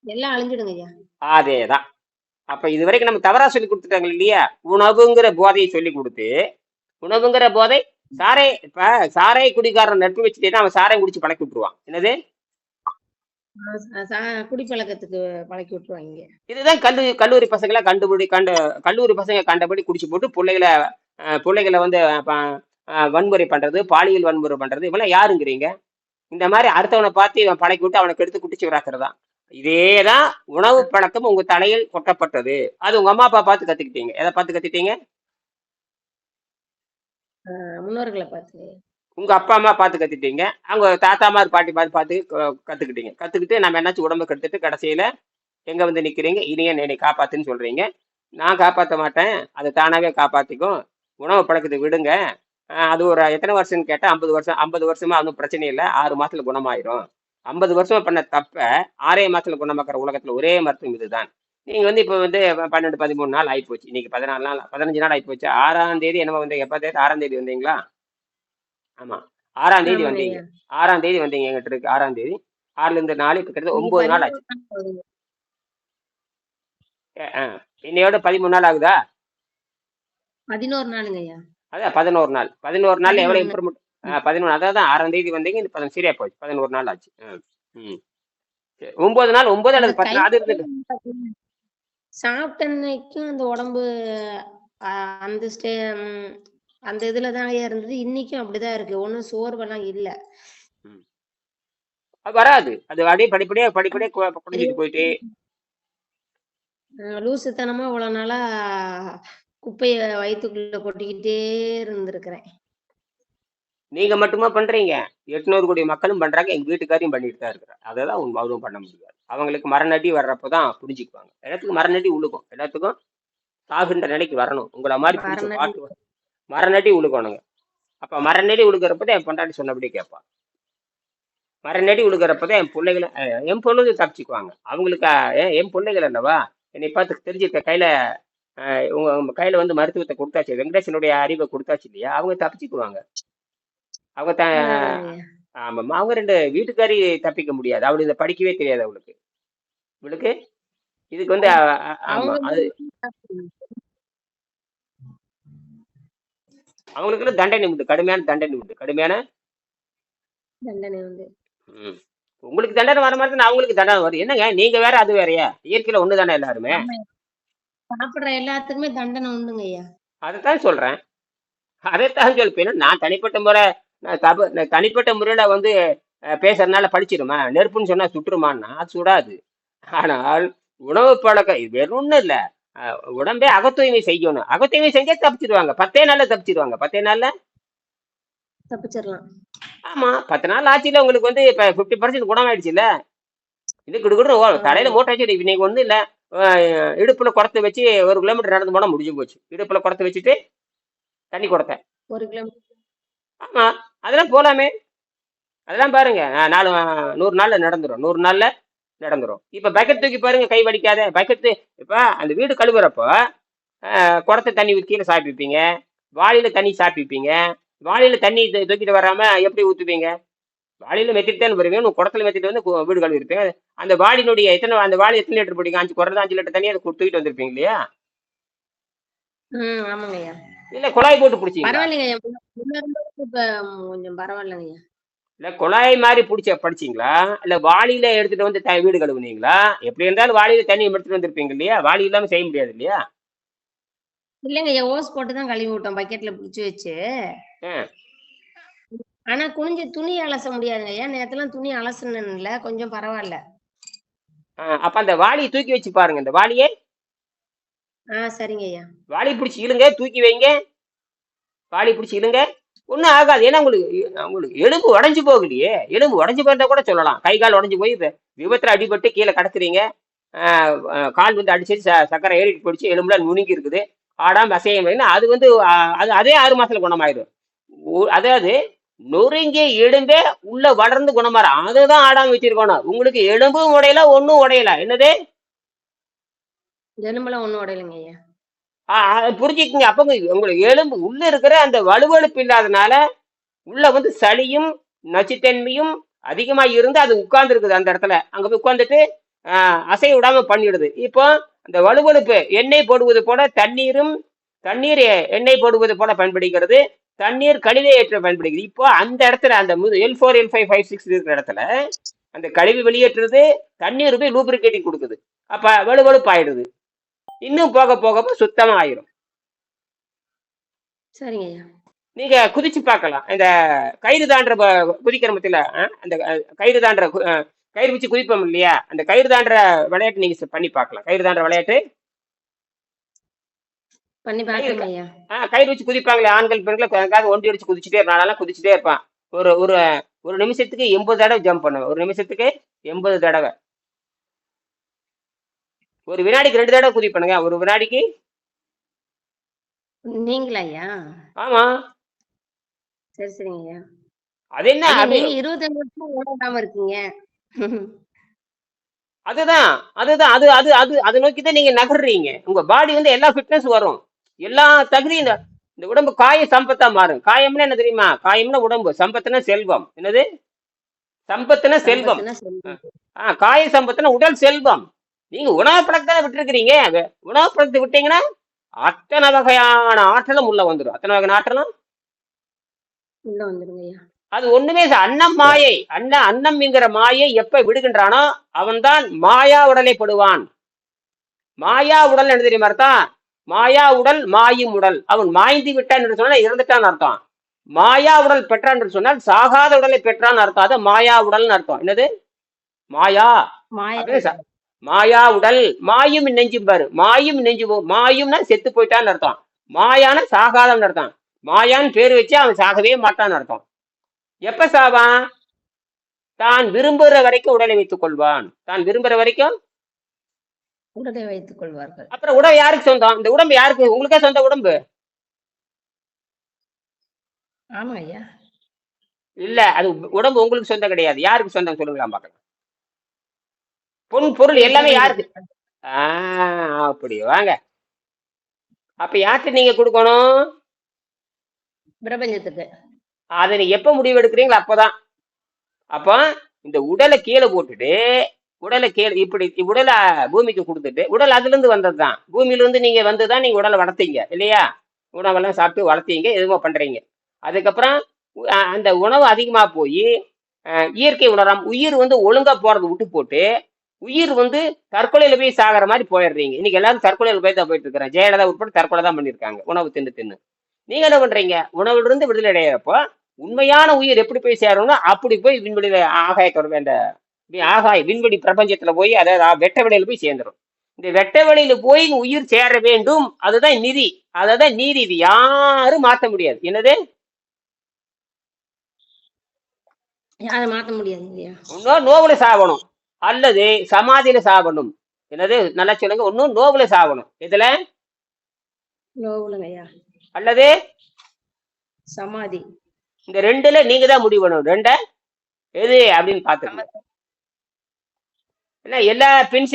எல்லாம் அழிஞ்சிடுங்க ஐயா. அதேதான். அப்ப இது வரைக்கும் நம்ம தவறா சொல்லி கொடுத்துட்டாங்க இல்லையா? உணவுங்கிற போதையை சொல்லி கொடுத்து, உணவுங்கிற போதை சாரை குடிக்காரன் நட்பு வச்சுட்டேன்னா அவன் சாரையும் குடிச்சு பழக்கி விட்டுருவான். என்னது? குடிப்பழக்கத்துக்கு பழக்கி விட்டுருவாங்க. இதுதான் கல்லூரி பசங்களை கல்லூரி பசங்க கண்டபடி குடிச்சு போட்டு பிள்ளைகளை பிள்ளைகளை வந்து வன்முறை பண்றது, பாலியல் வன்முறை பண்றது, இவெல்லாம் யாருங்கிறீங்க? இந்த மாதிரி அடுத்தவனை பார்த்து இவன் பழக்கி விட்டு அவனை கெடுத்து குட்டிச்சு விடாக்குறதான். இதேதான் உணவு பழக்கம் உங்க தலையில் கொட்டப்பட்டது. அது உங்க அம்மா அப்பா பார்த்து கத்துக்கிட்டீங்க. எதை பார்த்து கத்துக்கிட்டீங்க? முன்னோர்களை பார்த்து. உங்க அப்பா அம்மா பார்த்து கத்துக்கிட்டீங்க. அவங்க தாத்தா மாதிரி பாட்டி பார்த்து பார்த்து கத்துக்கிட்டீங்க. கத்துக்கிட்டு நம்ம என்னாச்சும் உடம்பு கெடுத்துட்டு கடைசியில எங்க வந்து நிக்கிறீங்க? இனியே என்னை காப்பாத்துன்னு சொல்றீங்க. நான் காப்பாற்ற மாட்டேன், அது தானாவே காப்பாத்திக்கும். உணவு பழக்கத்தை விடுங்க. அது ஒரு எத்தனை வருஷம்னு கேட்டா 50 வருஷம். 50 வருஷமா ஒன்றும் பிரச்சனை இல்லை, 6 மாசத்துல குணமாயிரும். 50 வருஷமா பண்ண தப்ப 6 மாசத்துல குணமாக்குற உலகத்துல ஒரே மருத்துவம் இதுதான். நீங்க வந்து இப்ப வந்து 12 13 நாள் ஆயிப்போச்சு. இன்னைக்கு 14 நாள் 15 நாள் ஆயிப்போச்சு. 6ஆம் தேதி என்னமோ வந்து எப்ப தேதி 6ஆம் தேதி வந்தீங்களா? ஆமா, 6ஆம் தேதி ஆமாங்க வந்தீங்க. ஐயா. 6ஆம் தேதி வந்தீங்க எங்கிட்ட இருக்கு. 6ஆம் தேதி 6ல இருந்து 4 இப்ப கிட்டத்தட்ட இன்னைக்கு 9 நாள் ஆச்சு. 11 நாள் ஆகுது. இன்னையோட 13 நாள் ஆகுதா? 11 நாளுங்க ஐயா. அதான் 11 நாள். 11 நாள்ல எவ்வளவு 11 நாள். இம்ப்ரூவ்மெண்ட்? 11. அதான் 6ஆம் தேதி வந்தீங்க, இந்த சரியா போச்சு. 11 நாள் ஆச்சு. ம். சரி. 9 நாள், 9 அந்த அல்லது 10 நாள் அது இருந்துட்டு. சாப்பிட்ட அன்னைக்கும் அந்த உடம்பு அந்த அந்த இதுலதான் ஐயா இருந்தது. இன்னைக்கும் அப்படிதான் இருக்கு. ஒண்ணும் சோர்வெல்லாம் இல்ல. ம். அது வராது. அது அப்படியே படிப்படியா படிப்படியா குறைஞ்சிட்டு போயிட்டு. லூசுத்தனமா இவ்வளவு நாளா குப்பைய வயித்துக்குள்ள கொட்டிக்கிட்டே இருந்திருக்கிறேன். நீங்க மட்டுமா பண்றீங்க? 800 கோடி மக்களும் பண்றாங்க. எங்க வீட்டுக்காரையும் பண்ணிட்டு தான் இருக்கிறார். அதெல்லாம் அதுவும் பண்ண முடியாது. அவங்களுக்கு மரணடி வர்றப்பதான் புரிஞ்சுக்குவாங்க. எல்லாத்துக்கும் மரணடி உழுகும். எல்லாத்துக்கும் சாகுன்ற நிலைக்கு வரணும். உங்களை மாதிரி பிடிச்ச மரணடி. பாட்டு மரணடி உழுகணுங்க. அப்ப மரணடி உழுகிறப்பதான் என் பொண்டாட்டி சொன்னபடி கேட்பா. மரணடி உழுகிறப்பதான் என் பிள்ளைகளை என் பொண்ணுங்க தப்பிச்சுக்குவாங்க. அவங்களுக்கு என் பிள்ளைகள் அல்லவா என்னை பார்த்து தெரிஞ்சிருக்க கையில உங்க கையில வந்து மருத்துவத்தை கொடுத்தாச்சு, வெங்கடேசனுடைய அறிவை கொடுத்தாச்சு இல்லையா, அவங்க தப்பிச்சுக்குவாங்க. அவங்க அவ்வளவுதாங்க ஐயா. ஆமாம்மா, அவங்க 2 வீட்டுக்காரி தப்பிக்க முடியாது. அவளுக்கு இதை படிக்கவே தெரியாது. அவளுக்கு இவளுக்கு இதுக்கு வந்து ஆமா, அவங்க அது அவங்களுக்கு தண்டனை உண்டு, கடுமையான தண்டனை உண்டு, கடுமையான. தண்டனை வந்து ம். உங்களுக்கு தண்டனை வர மாதிரி தான் அவங்களுக்கு தண்டனை வரும். என்னங்க நீங்க வேற அது வேறயா? இயற்கையில ஒண்ணு தானே எல்லாருமே. ஆமா. சாப்பிடுற எல்லாத்துக்குமே தண்டனை உண்டுங்க ஐயா. அதைத்தான் சொல்றேன். அதைத்தான் சொல்லிப்பேன். நான் தனிப்பட்ட முறை நான் தனிப்பட்ட முறையில வந்து பேசுறதுனால படிச்சிருமா? நெருப்புன்னு சொன்னா சுட்டுருமான்னா அது சுடாது. ஆனால் உணவு பழக்கம் இது வேற ஒண்ணும் இல்ல. உடம்பே அகத்தூய்மை செய்யணும். அகத்தூய்மை செஞ்சா தப்பிச்சிருவாங்க. 10 நாள்ல தப்பிச்சிருவாங்க. 10 நாள்ல. தப்பிச்சிடலாம். ஆமா, 10 நாள் ஆச்சுல உங்களுக்கு வந்து இப்ப 50% குணமாயிடுச்சுல்ல. இது கிடுக்கிட்டு தலையில மூட்டை வச்சுட்டு இன்னைக்கு ஒண்ணும் இல்ல. இடுப்புல குடத்தை வச்சு 1 கிலோமீட்டர் நடந்து போனா முடிஞ்சு போச்சு. இடுப்புல குடத்தை வச்சுட்டு தண்ணி குடத்தை. 1 கிலோமீட்டர். ஆமா, அதெல்லாம் போலாமே. அதெல்லாம் பாருங்க. 100 நாள்ல நடந்துரும். 100 நாள்ல நடந்துரும். இப்ப பக்கெட் தூக்கி பாருங்க, கை வலிக்காத பக்கெட். இப்ப அந்த வீடு கழுவுறப்போ குடத்தை தண்ணி கீழே சாப்பிப்பீங்க, வாளியில தண்ணி சாப்பிப்பீங்க. வாளியில தண்ணி தூக்கிட்டு வராம எப்படி ஊத்துவீங்க? வாளியில மெத்திட்டு தான் வருவீங்க. குடத்துல மெத்திட்டு வந்து வீடு கழுவி இருப்பீங்க. அந்த வாளினுடைய அந்த வாளி எத்தனை லிட்டர் பிடிக்கும்? 5 லிட்டர் தண்ணி அதை தூக்கிட்டு வந்திருப்பீங்க இல்லையா? ஆமாங்க ஐயா. இல்ல குழாய் போட்டு பிடிச்சிங்க? பரவாயில்லைங்க ஐயா. முன்ன இருந்ததுக்கு இப்ப கொஞ்சம் பரவாயில்லைங்க ஐயா. இல்ல குழாய் மாதிரி படிச்சீங்களா? இல்ல வாளியில எடுத்துட்டு வந்து வீடு கழுவுனீங்களா? எப்படி இருந்தாலும் வாளியில தண்ணி எடுத்துட்டு வந்திருப்பீங்க இல்லையா? வாளி இல்லாம செய்ய முடியாது இல்லையா? இல்லைங்க ஐயா, ஓஸ் போட்டு தான் கழுவி விட்டோம் பக்கெட்ல பிடிச்சி வச்சு. ஆனா குனிஞ்சு துணி அலச முடியாதுங்க ஐயா. நேரத்துல துணி அலசணும்ல, கொஞ்சம் பரவாயில்ல. அப்ப அந்த வாளியை தூக்கி வச்சு பாருங்க. இந்த வாளியே சரிங்க ஐயா. வாளி பிடிச்சி இழுங்க, தூக்கி வைங்க. வாளி பிடிச்சி இழுங்க, ஒன்றும் ஆகாது. ஏன்னா உங்களுக்கு எலும்பு உடஞ்சு போகலையே. எலும்பு உடஞ்சு போயிருந்தா கூட சொல்லலாம். கை கால் உடஞ்சு போய் விபத்துல அடிபட்டு கீழே கிடக்குறீங்க. கால் வந்து அடிச்சு சக்கரை ஏறிட்டு போயிடுச்சு, எலும்புலாம் நுணுங்கி இருக்குது, ஆடாம அசையம். அது வந்து அதே 6 மாசத்துல குணமாயிடும். அதாவது நொறுங்கிய எலும்பே உள்ள வளர்ந்து குணமாறும். அதுதான் ஆடாம வச்சிருக்கணும். உங்களுக்கு எலும்பும் உடையல, ஒன்னும் உடையல. என்னது? எலும்பெல்லாம் ஒண்ணும் உடையலைங்க ஐயா. புரிஞ்சுக்குங்க. அப்ப உங்களுக்கு எலும்பு உள்ள இருக்கிற அந்த வலுவழுப்பு இல்லாதனால உள்ள வந்து சளியும் நச்சுத்தன்மையும் அதிகமா இருந்து அது உட்கார்ந்து இருக்குது அந்த இடத்துல. அங்க போய் உட்கார்ந்துட்டு அசை விடாம பண்ணிடுது. இப்போ அந்த வலுவழுப்பு எண்ணெய் போடுவது போல தண்ணீர் எண்ணெய் போடுவது போல பயன்படுகிறது. தண்ணீர் கழிவை ஏற்ற பயன்படுகிறது. இப்போ அந்த இடத்துல அந்த L4 L5 5 6 இருக்கிற இடத்துல அந்த கழிவு வெளியேற்றுறது, தண்ணீர் போய் லூப்ரிகேட்டிங் கொடுக்குது. அப்ப வலுவழுப்பு ஆயிடுது. இன்னும் போக போக சுத்தமா ஆயிரும். சரிங்க ஐயா. நீங்க குதிச்சு பார்க்கலாம். இந்த கயிறு தாண்டுற குதிக்கிற மத்தியில அந்த கயிறு தாண்டுற கயிறு வச்சு குதிப்போம் இல்லையா? அந்த கயிறு தாண்டுற விளையாட்டு நீங்க பண்ணி பார்க்கலாம். கயிறு தாண்டுற விளையாட்டு பண்ணி கயிறு பார்க்குறேங்க ஐயா. கயிறு வச்சு குதிப்பாங்களே ஆண்கள் பெண்கள் எங்காவது ஒண்டி அடிச்சு குதிச்சுட்டே இருப்பான். நான்லாம் குதிச்சுட்டே இருப்பான். ஒரு ஒரு ஒரு நிமிஷத்துக்கு 80 தடவை ஜம்ப் பண்ணுவேன். ஒரு நிமிஷத்துக்கு 80 தடவை. ஒரு வினாடிக்கு 2 தடவை குதிப்பேனுங்க. ஒரு வினாடிக்கு. நீங்களா ஐயா? ஆமா. சரி சரிங்க ஐயா. அது என்ன ஐயா அப்படி? நீங்க 25 வருஷமா ஓடாம இருக்கீங்க. அதுதான் அதுதான் அது அது அது அதை நோக்கி தான் நீங்க நகர்றீங்க. உங்க பாடி வந்து எல்லா ஃபிட்னஸ் வரும். எல்லா தகுதியும் இந்த உடம்பு காய சம்பத்தா மாறும். காயம்னா என்ன தெரியுமா? காயம்னா உடம்பு, சம்பத்துனா செல்வம். என்னது? சம்பத்துனா செல்வம். சம்பத்துனா சொல்லுங்க. காய சம்பத்துனா உடல் செல்வம். நீங்க உணவு பழக்கத்தை விட்டுருக்கிறீங்க. உணவு பழக்கத்தை விட்டீங்கன்னா அத்தனை வகையான ஆற்றலும் உள்ள வந்துடும். அத்தனை வகையான ஆற்றலும் உள்ள வந்துருங்க ஐயா. அது ஒண்ணுமே அன்னம் மாயை. அன்னம் என்கிற மாயை எப்ப விடுகின்றானோ அவன்தான் மாயா உடலை படுவான். மாயா உடல் என்ன தெரியுமா அர்த்தம்? மாயா உடல் மாயும் உடல். அவன் மாய்ந்து விட்டான் என்று சொன்னால் இறந்துட்டான் அர்த்தம். மாயா உடல் பெற்றான் என்று சொன்னால் சாகாத உடலை பெற்றான் அர்த்தம். அது மாயா உடல் அர்த்தம். என்னது? மாயா. மாயா. மாயா உடல் மாயும் நெஞ்சும் பாரு. மாயும் நெஞ்சு மாயும்னா செத்து போயிட்டான்னு அர்த்தம். மாயான சாகாதன்னு அர்த்தம். மாயான்னு பேர் வச்சு அவன் சாகவே மாட்டான்னு அர்த்தம். எப்ப சாவான்? தான் விரும்புகிற வரைக்கும் உடலை வைத்துக் கொள்வான். தான் விரும்புகிற வரைக்கும் உடலை வைத்துக் கொள்வார்கள். அப்புறம் உடம்பு யாருக்கு சொந்தம்? இந்த உடம்பு யாருக்கு? உங்களுக்கே சொந்த உடம்பு ஆமா ஐயா. இல்ல. அது உடம்பு உங்களுக்கு சொந்தம் கிடையாது. யாருக்கு சொந்தம் சொல்லுங்களா பார்க்கலாம். பொருள் எல்லாமே யாருக்கு? அப்படி வாங்க. அப்ப யார்கிட்ட நீங்க கொடுக்கணும்? பிரபஞ்சத்துக்கு. அதை நீ எப்ப முடிவு எடுக்கிறீங்களோ அப்பதான். அப்போ இந்த உடலை கீழே போட்டுட்டு உடலை கீழே இப்படி உடலை பூமிக்கு கொடுத்துட்டு உடல் அதுல இருந்து வந்ததுதான். பூமியில இருந்து நீங்க வந்துதான் நீங்க உடலை வளர்த்தீங்க இல்லையா? உணவெல்லாம் சாப்பிட்டு வளர்த்தீங்க, எதுவுமோ பண்றீங்க. அதுக்கப்புறம் அந்த உணவு அதிகமா போய் இயற்கை உணராம உயிர் வந்து ஒழுங்கா போறது விட்டு போட்டு உயிர் வந்து தற்கொலையில போய் சாகிற மாதிரி போயிடுறீங்க. இன்னைக்கு எல்லாரும் தற்கொலையில போய் தான் போயிட்டு இருக்கிறேன். ஜெயலலிதா உட்பட தற்கொலை தான் பண்ணியிருக்காங்க உணவு தின்னு. நீங்க என்ன பண்றீங்க? உணவுல இருந்து விடுதலை அடையிறப்போ உண்மையான உயிர் எப்படி போய் சேரணும்னா அப்படி போய் விண்வெளியில ஆகாய விண்வெளி பிரபஞ்சத்துல போய் அதாவது வெட்ட வெளியில போய் சேர்ந்துடும். இந்த வெட்ட வெளியில போய் உயிர் சேர வேண்டும். அதுதான் நிதி. அததான் நீதி. இது யாரும் மாற்ற முடியாது. என்னது? யாரும் மாற்ற முடியாது இல்லையா? இன்னும் நோவுல சாகணும் அல்லது சமாதியில சாகணும். என்னது? நல்லா சொல்லுங்க. இன்னும் நோவுல சாகணும். இதுல நோவுலங்கய்யா அல்லது சமாதி. இந்த ரெண்டுல நீங்க தான் முடிவு பண்ணணும். ரெண்ட எது அப்படின்னு பாத்துக்கணும். எல்லா பெண்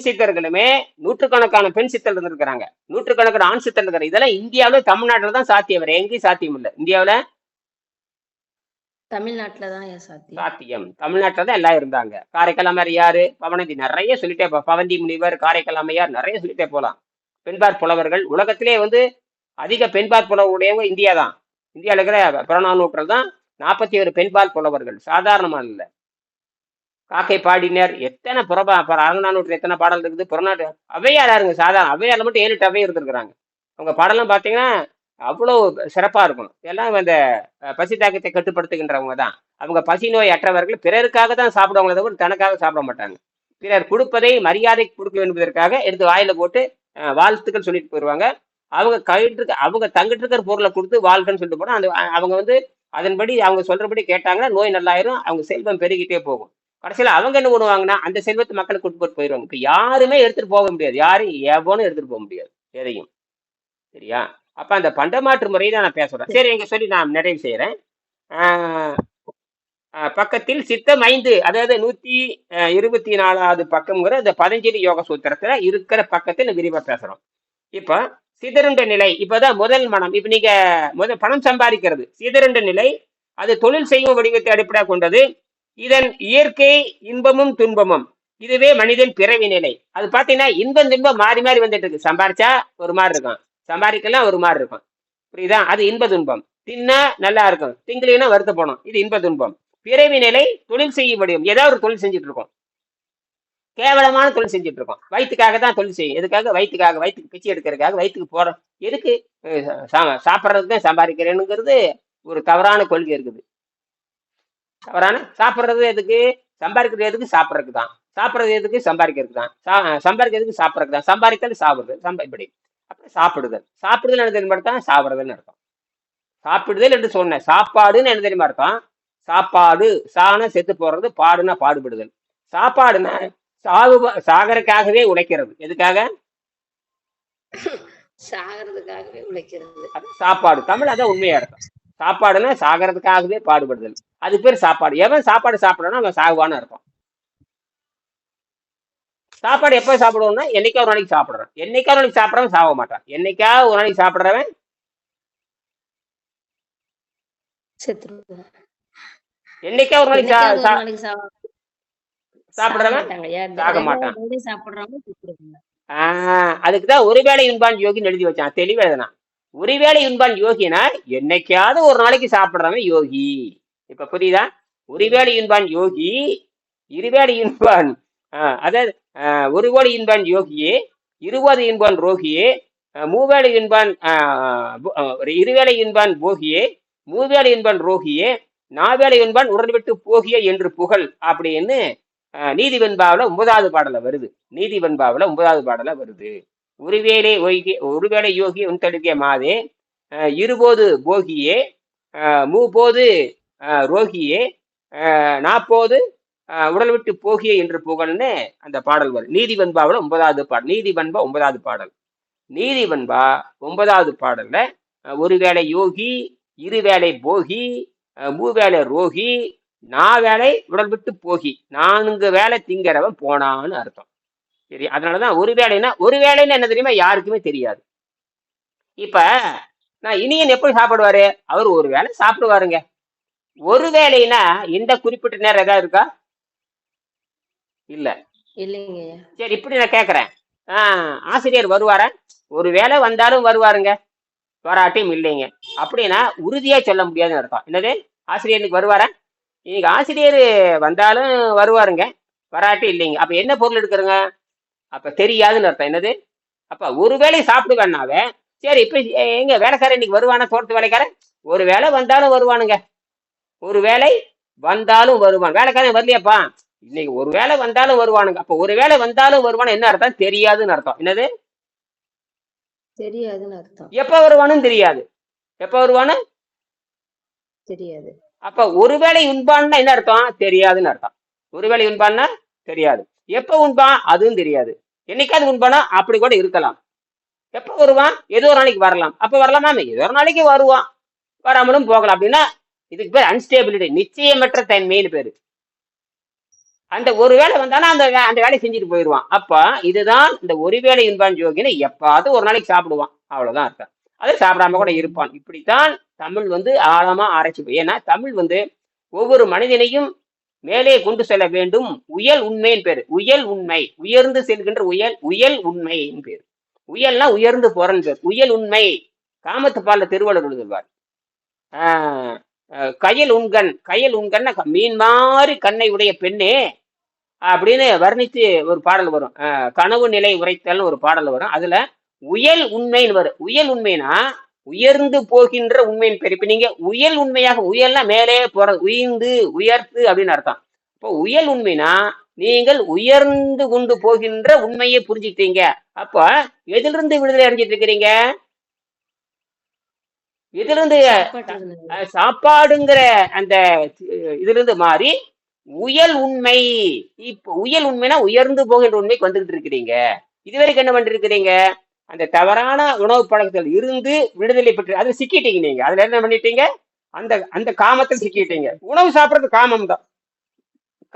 சித்தர்களுமே நூற்றுக்கணக்கான பெண் சித்தர் இருந்திருக்கிறாங்க. நூற்றுக்கணக்கான ஆண் சித்தர் இருக்கிறாங்க. இதெல்லாம் இந்தியாவில தமிழ்நாட்டுல தான் சாத்தியம். வேற எங்கேயும் சாத்தியம் இல்லை. இந்தியாவில தமிழ்நாட்டுலதான் சாத்தியம். தமிழ்நாட்டுல தான் எல்லாம் இருந்தாங்க. காரைக்கால் அம்மையார் யாரு? பவனதி. நிறைய சொல்லிட்டே பவந்தி முனிவர், காரைக்கால் அம்மையார், நிறைய சொல்லிட்டே போலாம். பெண்பார் புலவர்கள் உலகத்திலே வந்து அதிக பெண்பார் புலவர் உடையவங்க இந்தியா தான். இந்தியாவில் இருக்கிற புறநானூற்றில் தான் 41 பெண்பால் புலவர்கள். சாதாரணமான இல்லை. காக்கை பாடினர். எத்தனை அறநானூற்றில் எத்தனை பாடல் இருக்குது. புறநாட்டு அவையார் யாருங்க? சாதாரண அவையாரில் மட்டும் 7-8 அவை இருந்திருக்கிறாங்க. அவங்க பாடலாம் பார்த்தீங்கன்னா அவ்வளோ சிறப்பா இருக்கும். எல்லாம் அந்த பசி தாக்கத்தை கட்டுப்படுத்துகின்றவங்க தான். அவங்க பசி நோய் அற்றவர்கள். பிறருக்காக தான் சாப்பிடுவாங்களே தவிர தனக்காக சாப்பிட மாட்டாங்க. பிறர் கொடுப்பதை மரியாதை கொடுக்க என்பதற்காக எடுத்து வாயில போட்டு வாழ்த்துக்கள் சொல்லிட்டு போயிடுவாங்க. அவங்க தங்கிட்டு இருக்கிற பொருளை கொடுத்து வாழ்க்கன்னு சொல்லிட்டு போனா அந்த அவங்க வந்து அதன்படி அவங்க சொல்றபடி கேட்டாங்கன்னா நோய் நல்லாயிரும். அவங்க செல்வம் பெருகிட்டே போகும். கடைசியில அவங்க என்ன பண்ணுவாங்கன்னா அந்த செல்வத்தை மக்களுக்கு கொடுத்து போயிடுவாங்க. இப்ப யாருமே எடுத்துட்டு போக முடியாது. யாரும் எவனும் எடுத்துட்டு போக முடியாது எதையும். சரியா? அப்ப அந்த பண்டமாற்று முறையை தான் நான் பேசுறேன். சரி, எங்க சொல்லி நான் நிறைவு செய்யறேன். பக்கத்தில் சித்தம் 5, அதாவது 124வது பக்கம்ங்கிற இந்த பதஞ்சலி யோக சூத்திரத்துல இருக்கிற பக்கத்தில் விரிவா பேசுறோம். இப்ப சிதறுண்ட நிலை. இப்பதான் முதல் மனம். இப்ப நீங்க பணம் சம்பாதிக்கிறது சிதறுண்ட நிலை. அது தொழில் செய்யும் வடிவத்தை அடிப்படையாக கொண்டது. இதன் இயற்கை இன்பமும் துன்பமும். இதுவே மனிதன் பிறவி நிலை. அது பாத்தீங்கன்னா இன்பம் துன்பம் மாறி மாறி வந்துட்டு இருக்கு. சம்பாரிச்சா ஒரு மாதிரி இருக்கும், சம்பாதிக்கலாம் ஒரு மாதிரி இருக்கும். புரியுதா? அது இன்ப துன்பம். தின்னா நல்லா இருக்கும், திங்களா வருத்த போனோம். இது இன்ப துன்பம். பிறவி நிலை தொழில் செய்யும் வடிவம். ஏதாவது ஒரு தொழில் செஞ்சுட்டு இருக்கோம், கேவலமான தொழில் செஞ்சுட்டு இருக்கோம். வயிற்றுக்காக தான் தொழில் செய்யும். எதுக்காக? வயிற்றுக்காக, வயிற்றுக்கு பிச்சை எடுக்கிறதுக்காக, வயிற்றுக்கு போற எதுக்கு சாப்பிட்றதுக்கு தான் சம்பாதிக்கிறேனுங்கிறது ஒரு தவறான கொள்கை இருக்குது. தவறான சாப்பிட்றது எதுக்கு, சம்பாதிக்கிறது எதுக்கு, சாப்பிட்றதுக்கு தான். சாப்பிட்றது எதுக்கு, சம்பாதிக்கிறதுக்கு தான். சம்பாதிக்கிறதுக்கு சாப்பிட்றதுக்கு தான். சம்பாதித்தல் சாப்பிடுறது இப்படி அப்ப சாப்பிடுதல். சாப்பிடுதல் என்ன தெரியுமா அர்த்தம்? சாப்பிடுதல் அர்த்தம். சாப்பிடுதல் என்று சொன்னேன். சாப்பாடுன்னு என்ன தெரியுமா அர்த்தம்? சாப்பாடு, சாண செத்து போறது, பாடுனா பாடுபடுதல். சாப்பாடுனா சாகரக்காகவே உழைக்கிறது. எதுக்காக? சாகிறதுக்காகவே உழைக்கிறது. அது சாப்பாடு. தமிழ் அதான் உண்மையா அர்த்தம். சாப்பாடுன்னா சாகரத்துக்காகவே பாடுபடுதல். அது பேர் சாப்பாடு. எவன் சாப்பாடு சாப்பிடணும் அவன் சாகுவான்னு அர்த்தம். சாப்பாடு எப்ப சாப்பிடுவோம்னா என்னைக்கா ஒரு நாளைக்கு சாப்பிடுறேன். என்னைக்கா ஒரு நாளைக்கு சாப்பிடறவன் சாக மாட்டான். என்னைக்கா ஒரு நாளைக்கு சாப்பிடுறவன் செத்துருவான். என்னைக்கா ஒரு நாளைக்கு என்னைக்காவது ஒரு நாளைக்கு சாக சாப்பிடுறவன் மாட்டாங்க. சாக மாட்டான். டெய்லி சாப்பிடுறவங்க செத்துருவாங்க. அதுக்குதான் ஒருவேளை இன்பான் யோகின்னு எழுதி வச்சான். தெளிவா எழுதினான். ஒருவேளை இன்பான் யோகினா என்னைக்காவது ஒரு நாளைக்கு சாப்பிடுறவன் யோகி. இப்ப புரியுதா? ஒருவேளை இன்பான் யோகி, இருவேளை இன்பான் அதாவது ஒருவேளை இன்பான் யோகியே, இருபது இன்பான் ரோகியே, மூவேளை இன்பான் இருவேளை இன்பான் போகியே, மூவேளை இன்பான் ரோகியே, நாவேளை இன்பான் உடல் விட்டு போகிய என்று புகழ் அப்படின்னு நீதி வெண்பாவில் 9வது பாடல வருது. நீதி வெண்பாவில் 9வது பாடல வருது. ஒருவேளை யோகி உன்தடுக்கிய மாதே, இருபோது போகியே, மூபோது ரோகியே, நாப்போது உடல் விட்டு போகிய என்று புகழ்னு அந்த பாடல் வரும். நீதி வெண்பாவில் 9வது பாடல். நீதி வெண்பா 9வது பாடல். நீதி வெண்பா 9வது பாடல்ல ஒருவேளை யோகி, இருவேளை போகி, மூவேளை ரோகி, நாவேளை உடல் விட்டு போகி, 4 வேளை திங்கிறவன் போனான்னு அர்த்தம். சரி, அதனாலதான் ஒரு வேளைன்னு என்ன தெரியுமா? யாருக்குமே தெரியாது. இப்ப நான் இனியன் எப்படி சாப்பிடுவாரு? அவர் ஒரு வேளை சாப்பிடுவாருங்க. ஒரு வேளைனா இந்த குறிப்பிட்ட நேரம் ஏதாவது இருக்கா? இல்ல. இல்லைங்க. சரி, இப்படி நான் கேக்குறேன். ஆசிரியர் வருவாரா? ஒரு வேளை வந்தாலும் வருவாருங்க, வராட்டியும் இல்லைங்க. அப்படின்னா உறுதியா சொல்ல முடியாதுன்னு அர்த்தம். என்னது? ஆசிரியர் இன்னைக்கு வருவாரா? இன்னைக்கு ஆசிரியர் வந்தாலும் வருவாருங்க, வராட்டி இல்லைங்க. அப்ப என்ன பொருள் எடுக்கிறங்க? அப்ப தெரியாதுன்னு அர்த்தம். என்னது? அப்ப ஒரு வேளை சாப்பிடுவேன்னாவே சரி. இப்ப எங்க வேலைக்காரன் இன்னைக்கு வருவானா? தோட்டத்து வேலைக்காரன் ஒரு வேளை வந்தாலும் வருவானுங்க. ஒரு வேளை வந்தாலும் வருவான். வேலைக்காரன் வரலையாப்பா? இன்னைக்கு ஒரு வேளை வந்தாலும் வருவானுங்க. அப்ப ஒரு வேளை வந்தாலும் வருவானு என்ன அர்த்தம்? தெரியாதுன்னு அர்த்தம். என்னது? தெரியாதுன்னு அர்த்தம். எப்ப வருவானுன்னு தெரியாது. எப்ப வருவானு தெரியாது. அப்ப ஒருவேளை உண்பான்னா என்ன அர்த்தம்? தெரியாதுன்னு அர்த்தம். ஒருவேளை உண்பான்னா தெரியாது. எப்ப உண்பான்? அதுவும் தெரியாது. என்னைக்காவது உண்பானா? அப்படி கூட இருக்கலாம். எப்ப வருவான்? ஏதோ ஒரு நாளைக்கு வரலாம். அப்ப வரலாமா? ஏதோ ஒரு நாளைக்கு வருவான், வராமலும் போகலாம். அப்படின்னா இதுக்கு பேர் அன்ஸ்டேபிலிட்டி, நிச்சயமற்ற தன்மைன்னு பேரு. அந்த ஒரு வேளை வந்தானா அந்த வேலையை செஞ்சுட்டு போயிடுவான். அப்ப இதுதான் இந்த ஒருவேளை இன்பான் யோகின்னு எப்பாவது ஒரு நாளைக்கு சாப்பிடுவான், அவ்வளவுதான் அர்த்தம். அதை சாப்பிடாம கூட இருப்பான். இப்படித்தான் தமிழ் ஆழமா ஆராய்ச்சி. ஏன்னா தமிழ் ஒவ்வொரு மனிதனையும் மேலே கொண்டு செல்ல வேண்டும். உயல் உண்மைன்னு பேரு. உயல் உண்மை, உயர்ந்து செல்கின்ற உயல் உண்மைன்னு பேரு. உயல்னா உயர்ந்து போறன்னு பேர். உயல் உண்மை. காமத்து பால்ல திருவள்ளுவர் எழுதுவார். கயல் உண்கண் மீன் மாதிரி கண்ணை உடைய பெண்ணே அப்படின்னு வர்ணித்து ஒரு பாடல் வரும். கனவு நிலை உரைத்தல்னு ஒரு பாடல் வரும். அதுல உயல் உண்மைன்னு வரும். உயல் உண்மைனா உயர்ந்து போகின்ற உண்மையின் பேர். இப்ப நீங்க உயல் உண்மையாக, உயல்னா மேலே போறது, உயர்ந்து உயர்த்து அப்படின்னு அர்த்தம். இப்போ உயல் உண்மைனா நீங்கள் உயர்ந்து கொண்டு போகின்ற உண்மையை புரிஞ்சுக்கிட்டீங்க. அப்ப எதிலிருந்து விடுதலை அடைஞ்சிட்டு இருக்கிறீங்க? இதுல இருந்து சாப்பாடுங்கிற அந்த இதுல இருந்து மாறி உயல் உண்மை. இப்ப உயல் உண்மைனா உயர்ந்து போகின்ற உண்மைக்கு வந்துகிட்டு இருக்கிறீங்க. இதுவரைக்கும் என்ன பண்ணிட்டு இருக்கிறீங்க? அந்த தவறான உணவு பழக்கத்தில் இருந்து விடுதலை பெற்று அதுல சிக்கிட்டீங்க. நீங்க அதுல என்ன பண்ணிட்டீங்க? அந்த காமத்தில் சிக்கிட்டீங்க. உணவு சாப்பிடுறது காமம் தான்.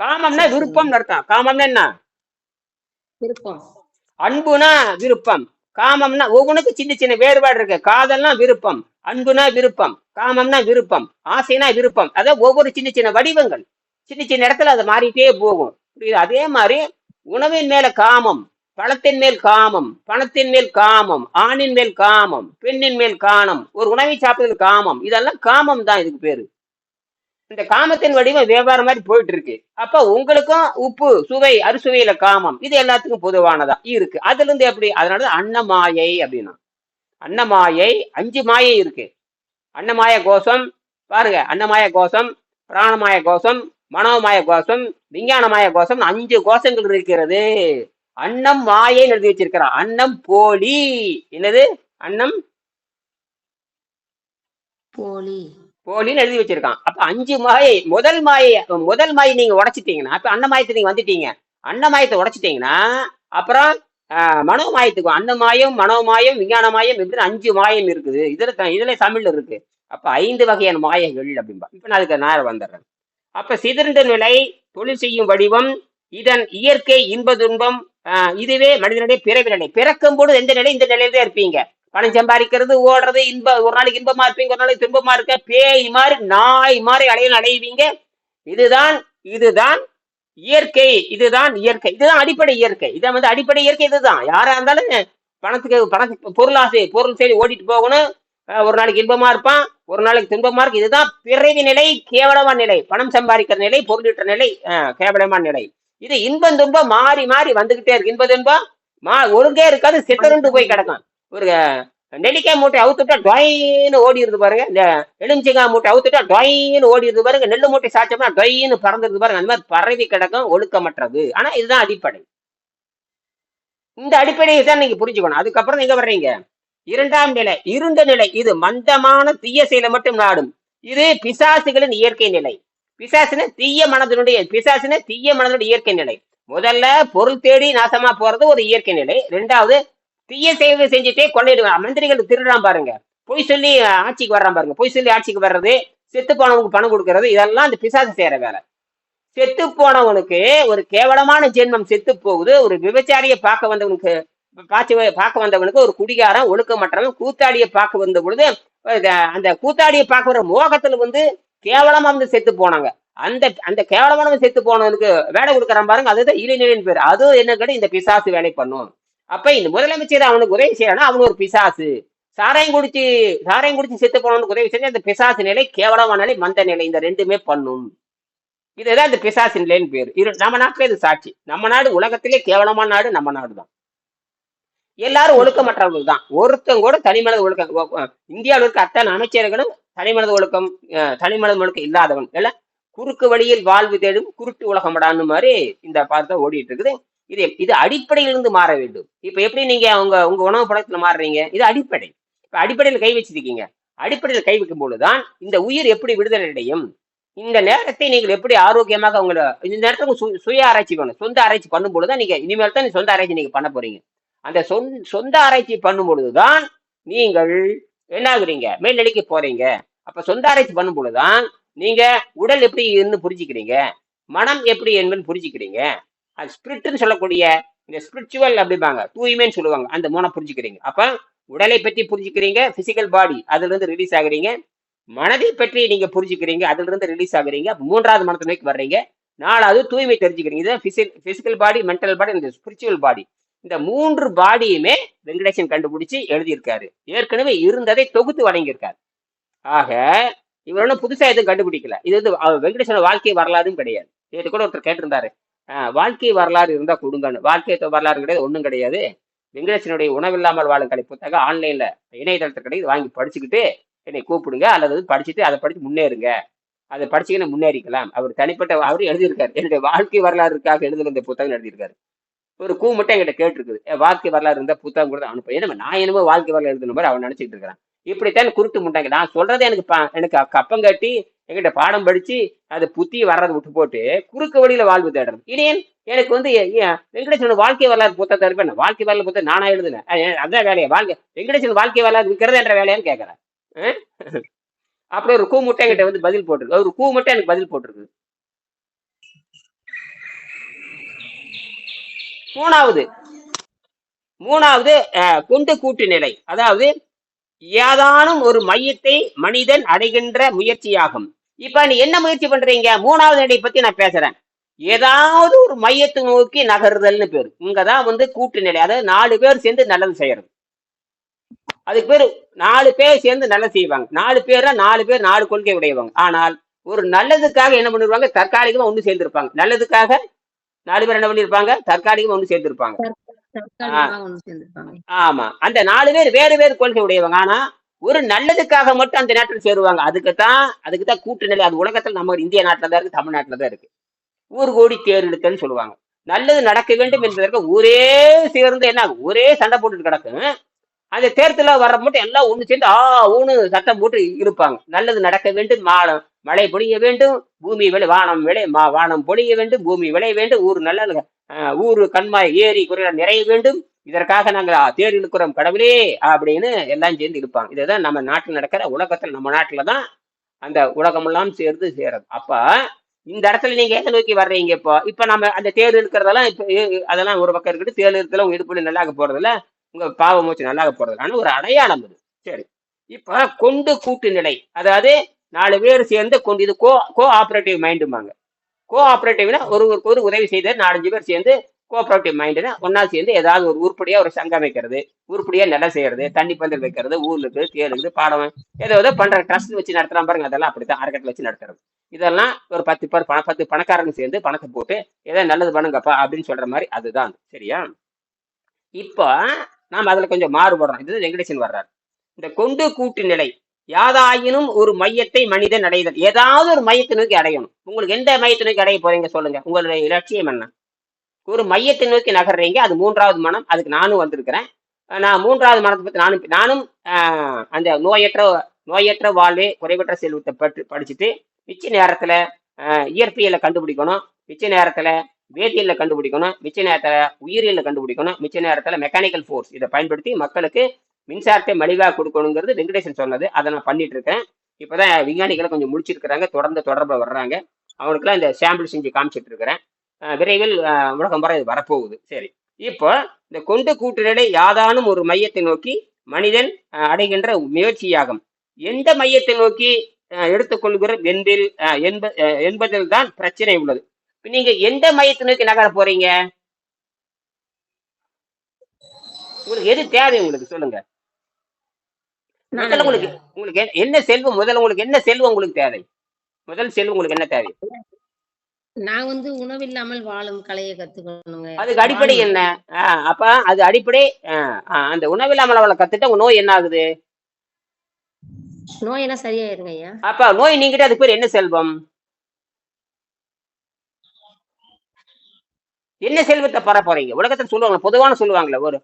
காமம்னா விருப்பம் அர்த்தம். காமம்னா என்ன? விருப்பம். அன்புனா விருப்பம். காமம்னா ஒவ்வொன்றுக்கும் சின்ன சின்ன வேறுபாடு இருக்கு. காதல்னா விருப்பம், அன்புனா விருப்பம், காமம்னா விருப்பம், ஆசைனா விருப்பம். அதாவது ஒவ்வொரு சின்ன சின்ன வடிவங்கள், சின்ன சின்ன இடத்துல அது மாறிட்டே போகும். புரியுது? அதே மாதிரி உணவின் மேல காமம், பழத்தின் மேல் காமம், பணத்தின் மேல் காமம், ஆணின் மேல் காமம், பெண்ணின் மேல் காமம், ஒரு உணவை சாப்பிடுறது காமம். இதெல்லாம் காமம் தான். இதுக்கு பேரு. இந்த காமத்தின் வடிவம் வியாபாரம் மாதிரி போயிட்டு இருக்கு. அப்ப உங்களுக்கும் உப்பு சுவை அறுசுவையில காமம், இது எல்லாத்துக்கும் பொதுவானதா இருக்கு. அதுல இருந்து எப்படி? அதனால அன்னமாயை அப்படின்னா அன்னமாயை 5 மாயை இருக்கு. அன்னமாய கோஷம் பாருங்க, அன்னமாய கோஷம், பிராணமாய கோஷம், மனோமாய கோஷம், விஞ்ஞானமாய கோஷம், 5 கோஷங்கள் இருக்கிறது. அன்னம் மாயைன்னு எழுதி வச்சிருக்கிறான். அன்னம் போலி. என்னது? அன்னம் போலி. போலின்னு எழுதி வச்சிருக்கான். அப்ப 5 மாயை. முதல் மாயை நீங்க உடைச்சிட்டீங்கன்னா, இப்ப அன்னமாயத்தை நீங்க வந்துட்டீங்க. அன்னமாயத்தை உடைச்சிட்டீங்கன்னா அப்புறம் மனோமாயத்துக்கும் அன்னமாயம், மனோமாயம், விஞ்ஞானமாயம் இப்படி 5 மாயம் இருக்குது. இதுல தமிழ்ல இருக்கு. அப்ப 5 வகையான மாயங்கள் அப்படின்பா. இப்ப நான் அதுக்கு நேரம் வந்துடுறேன். அப்ப சிதறின்ற நிலை, தொழில் செய்யும் வடிவம், இதன் இயற்கை, இன்ப துன்பம், இதுவே மனிதனுடைய பிறவி நிலை. பிறக்கும் போது எந்த நிலை? இந்த நிலையில தான் இருப்பீங்க. பணம் சம்பாதிக்கிறது, ஓடுறது, ஒரு நாளைக்கு இன்பமா இருப்பீங்க, ஒரு நாளைக்கு துன்பமா இருக்க, பேய் மாதிரி நாய் மாதிரி அடைவீங்க. இதுதான் இயற்கை. இதுதான் அடிப்படை இயற்கை. இதான் வந்து அடிப்படை இயற்கை. இதுதான் யாரா இருந்தாலும் பணத்துக்கு பொருள் சரி ஓடிட்டு போகணும். ஒரு நாளைக்கு இன்பமா இருப்பான், ஒரு நாளைக்கு துன்பமா இருக்கு. இதுதான் பிறவி நிலை, கேவலமான நிலை. பணம் சம்பாதிக்கிற நிலை, பொருளிட்ட நிலை, கேவலமான நிலை. இது இன்பம் துன்பம் மாறி மாறி வந்துகிட்டே இருக்கு. இன்ப துன்பம் ஒழுங்கே இருக்காது, சித்தருந்து போய் கிடக்கும். ஒரு நெல்லிக்காய் மூட்டை அவுத்துட்டா டொயின்னு ஓடிடுது பாருங்க. இந்த எலுமிச்சங்காய் மூட்டை அவுத்துட்டா டொயின்னு ஓடிடுது பாருங்க. நெல்லு மூட்டை சாச்சோம்னா டொயின்னு பறந்துருது பாருங்க. அந்த மாதிரி பரவி கிடக்கும், ஒழுக்கமற்றது. ஆனா இதுதான் அடிப்படை. இந்த அடிப்படையை தான் நீங்க புரிஞ்சுக்கணும். அதுக்கப்புறம் நீங்க வர்றீங்க 2ஆம் நிலை, இருண்ட நிலை. இது மந்தமான தீய செயலை மட்டும் நாடும். இது பிசாசுகளின் இயற்கை நிலை. பிசாசுன தீய மனதனுடைய இயற்கை நிலை. முதல்ல பொருள் தேடி நாசமா போறது ஒரு இயற்கை நிலை. 2வது தீய செயலை செஞ்சுட்டே கொள்ளையிடுவாங்க. மந்திரிகள் திருடுறான் பாருங்க, பொய் சொல்லி ஆட்சிக்கு வர்றான் பாருங்க. பொய் சொல்லி ஆட்சிக்கு வர்றது, செத்து போனவனுக்கு பணம் கொடுக்கறது, இதெல்லாம் அந்த பிசாசு செய்யற வேலை. செத்து போனவனுக்கு ஒரு கேவலமான ஜென்மம் செத்து போகுது. ஒரு விபச்சாரியை பார்க்க வந்தவனுக்கு ஒரு குடிகாரன், ஒழுக்கமற்றவன், கூத்தாடியை பார்க்க வந்த பொழுது அந்த கூத்தாடியை பார்க்க வர மோகத்துல வந்து கேவலமா வந்து செத்து போனாங்க. அந்த கேவலமானவன் செத்து போனவனுக்கு வேலை கொடுக்கறான் பாருங்க, அதுதான் இளைஞரின் பேர். அது என்ன கேட்ட இந்த பிசாசு வேலை பண்ணும். அப்ப இந்த முதலமைச்சர் அவனுக்கு உதவி செய்யறானா அவனு ஒரு பிசாசு. சாராயம் குடிச்சு செத்து போனவனுக்கு உதவி செஞ்சு அந்த பிசாசு நிலை, கேவலமான நிலை, மந்த நிலை, இந்த 2மே பண்ணும். இதுதான் இந்த பிசாசு நிலைன்னு பேரு. நம்ம நாட்டுல இது சாட்சி. நம்ம நாடு உலகத்திலே கேவலமான நாடு நம்ம நாடு தான். எல்லாரும் ஒழுக்கமற்றவர்கள் தான். ஒருத்தங்க கூட தனிமனது ஒழுக்கம். இந்தியாவில் இருக்க அத்தனை அமைச்சர்களும் தனிமனது ஒழுக்கம் இல்லாதவன். இல்ல குறுக்கு வழியில் வாழ்வு தேடும் குருட்டு உலகமடான்னு மாதிரி இந்த பார்த்த ஓடிட்டு இருக்குது. இது அடிப்படையிலிருந்து மாற வேண்டும். இப்ப எப்படி நீங்க உங்க உணவு பழக்கத்துல மாறுறீங்க? இது அடிப்படை. இப்ப அடிப்படையில் கை வச்சிருக்கீங்க. அடிப்படையில் கை வைக்கும் போதுதான் இந்த உயிர் எப்படி விடுதலை அடையும். இந்த நேரத்தை நீங்கள் எப்படி ஆரோக்கியமாக இந்த நேரத்துக்கு சுய ஆராய்ச்சி பண்ணணும். சொந்த ஆராய்ச்சி பண்ணும் பொழுதுதான் நீங்க இனிமேல் தான் சொந்த ஆராய்ச்சி நீங்க பண்ண போறீங்க. அந்த சொந்த ஆராய்ச்சி பண்ணும் பொழுதுதான் நீங்கள் என்ன ஆகுறீங்க, மேல்நிலைக்கு போறீங்க. அப்ப சொந்த ஆராய்ச்சி பண்ணும் பொழுதுதான் நீங்க உடல் எப்படி புரிஞ்சுக்கிறீங்க, மனம் எப்படி என்பது புரிஞ்சுக்கிறீங்க. அது ஸ்பிரிட்னு சொல்லக்கூடிய இந்த ஸ்பிரிச்சுவல் அப்படிம்பாங்க, தூய்மைன்னு சொல்லுவாங்க, அந்த மூணை புரிஞ்சுக்கிறீங்க. அப்ப உடலை பற்றி புரிஞ்சுக்கிறீங்க, பிசிக்கல் பாடி, அதுல இருந்து ரிலீஸ் ஆகுறீங்க. மனதை பற்றி நீங்க புரிஞ்சுக்கிறீங்க, அதுல இருந்து ரிலீஸ் ஆகுறீங்க. 3வது மனத்தை நோக்கி வர்றீங்க. 4வது தூய்மை தெரிஞ்சுக்கிறீங்க. இதுதான் பிசிக்கல் பாடி, மென்டல் பாடி, இந்த ஸ்பிரிச்சுவல் பாடி. இந்த 3 பாடியுமே வெங்கடேசன் கண்டுபிடிச்சு எழுதியிருக்காரு. ஏற்கனவே இருந்ததை தொகுத்து வழங்கியிருக்காரு. ஆக இவர் ஒன்றும் புதுசா எதுவும் கண்டுபிடிக்கல. இது வந்து வெங்கடேசனோட வாழ்க்கை வரலாறும் கிடையாது. இது கூட ஒருத்தர் கேட்டிருந்தாரு, வாழ்க்கை வரலாறு இருந்தா கொடுங்கன்னு. வாழ்க்கை வரலாறு கிடையாது, ஒன்றும் கிடையாது. வெங்கடேசனுடைய உணவில்லாமல் வாழும் கலை புத்தகம் ஆன்லைன்ல இணையதளத்தை கிடையாது, வாங்கி படிச்சுக்கிட்டு என்னை கூப்பிடுங்க, அல்லது படிச்சுட்டு அதை படிச்சு முன்னேறுங்க, அதை படிச்சுக்கின்னு முன்னேறிக்கலாம். அவர் தனிப்பட்ட அவரும் எழுதியிருக்காரு. என்னுடைய வாழ்க்கை வரலாறுக்காக எழுதுகிற இந்த புத்தகம் எழுதியிருக்காரு. ஒரு கூ மட்டும் என்கிட்ட கேட்டிருக்குது, வாழ்க்கை வரலாறு இருந்தா புத்தகம் கூட அனுப்ப. ஏன்னா நான் என்னமோ வாழ்க்கை வரலாறு எழுதுன மாதிரி அவன் நினைச்சிட்டு இருக்கிறான். இப்படித்தான் குருட்டு முட்டாங்க. நான் சொல்றதை எனக்கு கப்பம் கட்டி என்கிட்ட பாடம் படிச்சு அது புத்தி வர்றதை விட்டு போட்டு குறுக்கு வழியில வாழ்வு தேடுறது. இனியன் எனக்கு வந்து வெங்கடேசன் வாழ்க்கை வரலாறு புத்தகத்தை இருப்பேன். வாழ்க்கை வரலாறு புத்தகம் நானா எழுதுனேன், அதான் வேலையை. வெங்கடேசன் வாழ்க்கை வரலாறு விற்கிறது என்ற வேலையான்னு கேட்கறேன். அப்படி ஒரு கூ முட்டை என்கிட்ட வந்து பதில் போட்டிருக்கு. ஒரு கூ மட்டும் எனக்கு பதில் போட்டிருக்கு. 3வது கொண்டு கூட்டு நிலை, அதாவது ஏதானும் ஒரு மையத்தை மனிதன் அடைகின்ற முயற்சியாகும். இப்ப நீ என்ன முயற்சி பண்றீங்க? 3வது நிலை பத்தி நான் பேசுறேன். ஏதாவது ஒரு மையத்தை நோக்கி நகருதல்னு பேரு. இங்கதான் வந்து கூட்டு நிலை. அதாவது 4 பேர் சேர்ந்து நல்லது செய்யறது. அதுக்கு பேரு 4 பேர் சேர்ந்து நல்லது செய்வாங்க. 4 பேர்னா 4 பேர் 4 கொள்கை உடையவங்க. ஆனால் ஒரு நல்லதுக்காக என்ன பண்ணிருவாங்க, தற்காலிகமா ஒண்ணு சேர்ந்திருப்பாங்க. நல்லதுக்காக 4 பேர் என்ன பண்ணிருப்பாங்க, தற்காலிகமா ஒண்ணு சேர்ந்திருப்பாங்க. ஆஹ் தற்காலிகமாக ஒண்ணு சேர்ந்திருப்பாங்க. ஆமா, அந்த 4 பேர் வேறு வேறு கொள்கை உடையவங்க. ஆனா ஒரு நல்லதுக்காக மட்டும் அந்த நேரத்தில் சேருவாங்க. அதுக்கு தான் கூட்டுநிலை. அது உலகத்துல நம்ம இந்திய நாட்டுல தான் இருக்கு, தமிழ்நாட்டுல தான் இருக்கு. ஊர் கூடி தேர் இழுத்தல்னு சொல்லுவாங்க. நல்லது நடக்க வேண்டும் என்பதற்கு ஊரே சேர்ந்து என்ன ஆகும்? ஒரே சண்டை போட்டுட்டு கிடக்கும். அந்த தேர்தல வர மட்டும் எல்லாம் ஒண்ணு சேர்ந்து ஊன்னு சத்தம் போட்டு இழுப்பாங்க. நல்லது நடக்க வேண்டும், மழை பொழிய வேண்டும், பூமி விளை வானம் விளை வானம் பொழிய வேண்டும், பூமி விளைய வேண்டும், ஊர் நல்ல ஊரு கண்மாய் ஏரி குறைய நிறைய வேண்டும். இதற்காக நாங்க தேர் இழுக்கிறோம் கடவுளே அப்படின்னு எல்லாம் சேர்ந்து இழுப்பாங்க. இதுதான் நம்ம நாட்டில் நடக்கிற, உலகத்துல நம்ம நாட்டுல தான் அந்த உலகமெல்லாம் சேர்ந்து சேரும். அப்ப இந்த இடத்துல நீங்க எதை நோக்கி வர்றீங்க? இப்போ இப்ப நம்ம அந்த தேர் இருக்கிறதெல்லாம் இப்ப அதெல்லாம் ஒரு பக்கம் இருக்குது. தேர் இருக்கிறதுல உங்க இடுப்புல நல்லாக போறதில்ல, உங்க பாவ மூச்சு நல்லாக போறதில்ல. ஆனா ஒரு அடையாளம் இது. சரி, இப்ப கொண்டு கூட்டு நிலை, அதாவது 4 பேர் சேர்ந்து கொண்டு, இது கோ ஆபரேட்டிவ் மைண்டுமாங்க. கோ ஆபரேட்டிவ்னா ஒருவருக்கு ஒரு உதவி செய்து 4-5 பேர் சேர்ந்து கோஆபரேட்டிவ் மைண்டுனா ஒன்னா சேர்ந்து ஏதாவது ஒரு உருப்படியா ஒரு சங்கம் வைக்கிறது, உருப்படியா நிலம் செய்யறது, தண்ணி பந்தல் வைக்கிறது, ஊர்ல இருக்குது, தேர் இருக்குது, பாடம் ஏதோ பண்ற ட்ரஸ்ட் வச்சு நடத்துறான் பாருங்க, அதெல்லாம் அப்படித்தான் அறக்கட்டளை வச்சு நடத்துறது. இதெல்லாம் ஒரு 10 பேர் 10 பணக்காரங்க சேர்ந்து பணத்தை போட்டு ஏதோ நல்லது பண்ணுங்கப்பா அப்படின்னு சொல்ற மாதிரி அதுதான். சரியா? இப்போ நாம அதுல கொஞ்சம் மாறுபடுறோம். இது வெங்கடேசன் வர்றாரு. இந்த கொண்டு கூட்டு நிலை யாதாயினும் ஒரு மையத்தை மனிதன் அடைதல். ஏதாவது ஒரு மையத்தை நோக்கி அடையணும். உங்களுக்கு எந்த மையத்தை நோக்கி அடைய போறீங்க சொல்லுங்க? உங்களுடைய இலட்சியம் என்ன? ஒரு மையத்தை நோக்கி நகர்றீங்க, அது 3வது மனம். அதுக்கு நானும் வந்திருக்கிறேன். நான் 3வது மனத்தை பத்தி நானும் அந்த நோயற்ற வாழ்வே குறைவற்ற செல்வத்தை பற்றி படிச்சுட்டு மிச்ச நேரத்துல இயற்பியலை கண்டுபிடிக்கணும், மிச்ச நேரத்துல வேதியியல கண்டுபிடிக்கணும், மிச்ச நேரத்துல உயிரியலை கண்டுபிடிக்கணும், மிச்ச நேரத்துல மெக்கானிக்கல் ஃபோர்ஸ் இதை பயன்படுத்தி மக்களுக்கு மின்சாரத்தை மலிவாக கொடுக்கணுங்கிறது வெங்கடேசன் சொன்னது. அதை நான் பண்ணிட்டு இருக்கேன். இப்பதான் விஞ்ஞானிகளை கொஞ்சம் முடிச்சிருக்கிறாங்க, தொடர்ந்து தொடர்புல வர்றாங்க. அவங்களுக்குலாம் இந்த சாம்பிள் செஞ்சு காமிச்சிட்டு இருக்கிறேன். விரைவில் உலகம் வர இது வரப்போகுது. சரி, இப்போ இந்த கொண்டு கூட்டுநிலை யாதானும் ஒரு மையத்தை நோக்கி மனிதன் அடைகின்ற முயற்சியாகும். எந்த மையத்தை நோக்கி எடுத்துக்கொள்கிற என்பதில் தான் பிரச்சனை உள்ளது. நீங்க எந்த மையத்தை நோக்கி நகர போறீங்க? உங்களுக்கு எது தேவை? உங்களுக்கு சொல்லுங்க. முதல்ல உங்களுக்கு என்ன செல்வம்? முதல்ல உங்களுக்கு என்ன செல்வம் உங்களுக்கு தேவை? முதல் செல்வம் உங்களுக்கு என்ன தேவை? நான் உணவில்லாமல் வாழும் கலையை கத்துக்கணுங்க. அதுக்கு அடிப்படை என்ன? அப்ப அது அடிப்படை. அந்த உணவில்லாமல் அவளை கத்துட்டா உங்க நோய் என்ன ஆகுது? நோய் எல்லாம் சரியாயிருங்க ஐயா. அப்ப நோய் நீங்கிட்டு அதுக்கு பேர் என்ன செல்வம்? என்ன செல்வத்தை பெற போறீங்க? உலகத்துல சொல்லுவாங்க, பொதுவான சொல்லுவாங்களே, ஒரு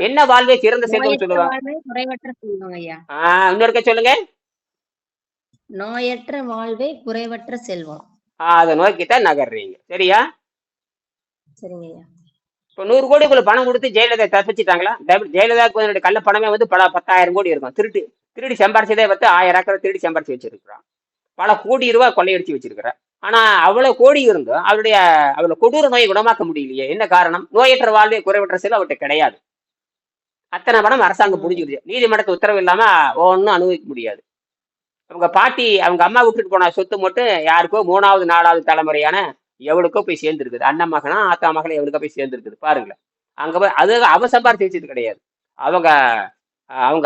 என்ன வாழ்வே சிறந்த செல்வம் சொல்லுவாங்க. குறைவற்ற செல்வம் ஐயா. இன்னொருக்க சொல்லுங்க. நோயற்ற வாழ்வே குறைவற்ற செல்வம். அதை நோக்கித்தான் நகர்றீங்க. சரியா? சரிங்க ஐயா. இப்போ 100 கோடி உங்களுக்கு பணம் கொடுத்து ஜெயலலிதா தப்பிச்சிட்டாங்களா? ஜெயலலிதாவுக்கு கள்ள பணமே பல 10,000 கோடி இருக்கும். திருடி சம்பாரிச்சதே 1000 ஏக்கரை திருடி சம்பாரிச்சு வச்சிருக்கிறான். பல கோடி ரூபாய் கொள்ளையடிச்சு வச்சிருக்கிறான். ஆனா அவ்வளவு கோடி இருந்தும் அவளை கொடூர நோயை குணமாக்க முடியலையே. என்ன காரணம்? நோயற்ற வாழ்வே குறைவற்ற செல்வம் அவர்கிட்ட கிடையாது. அத்தனை பணம் அரசாங்கம் புரிஞ்சுக்கிது. நீதிமன்றத்து உத்தரவு இல்லாம ஒன்னும் அனுபவிக்க முடியாது. அவங்க அம்மா விட்டுட்டு போன சொத்து மட்டும் யாருக்கோ 3வது 4வது தலைமுறையான எவளுக்கோ போய் சேர்ந்துருக்குது. அண்ணன் மகனா ஆத்தா மகனை எவளுக்கோ போய் சேர்ந்துருக்குது. பாருங்களேன். அங்க போய் அது அவ சம்பாரிச்சு வச்சது கிடையாது. அவங்க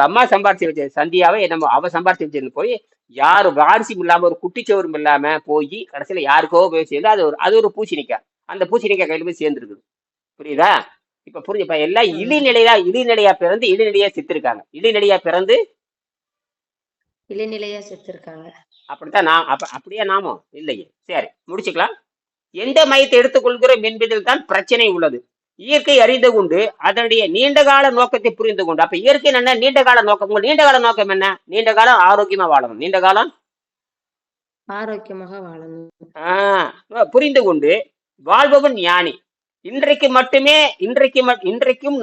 அம்மா சம்பாரிச்சு வச்ச சந்தியாவை அவ சம்பாரிச்சு வச்சிருந்து போய் யாரு வாரிசும் இல்லாம ஒரு குட்டிச்சோரும் இல்லாம போய் கடைசியில யாருக்கோ போய் சேர்ந்து அது ஒரு பூசணிக்காய். அந்த பூசணிக்காய் கையில போய் சேர்ந்துருக்குது. புரியுதா? இப்ப புரிஞ்சு. இப்ப எல்லாம் இழிநிலையா பிறந்து இழிநிலையா செத்துருக்காங்க. இழிநிலையா பிறந்து இளைநிலையா செத்துருக்காங்க. அப்படித்தான் அப்படியே நாமும் இல்லையே. சரி, முடிச்சுக்கலாம். எந்த மையத்தை எடுத்துக்கொள்கிறோம் என்பதில் தான் பிரச்சனை உள்ளது. இயற்கை அறிந்து கொண்டு அதனுடைய நீண்டகால நோக்கத்தை புரிந்து கொண்டு. அப்ப இயற்கை என்ன? நீண்டகால நோக்கம். உங்க நீண்டகால நோக்கம் என்ன? நீண்ட காலம் ஆரோக்கியமா வாழணும். நீண்ட காலம் ஆரோக்கியமாக வாழணும். புரிந்து கொண்டு வாழ்பவன் ஞானி. இன்றைக்கும்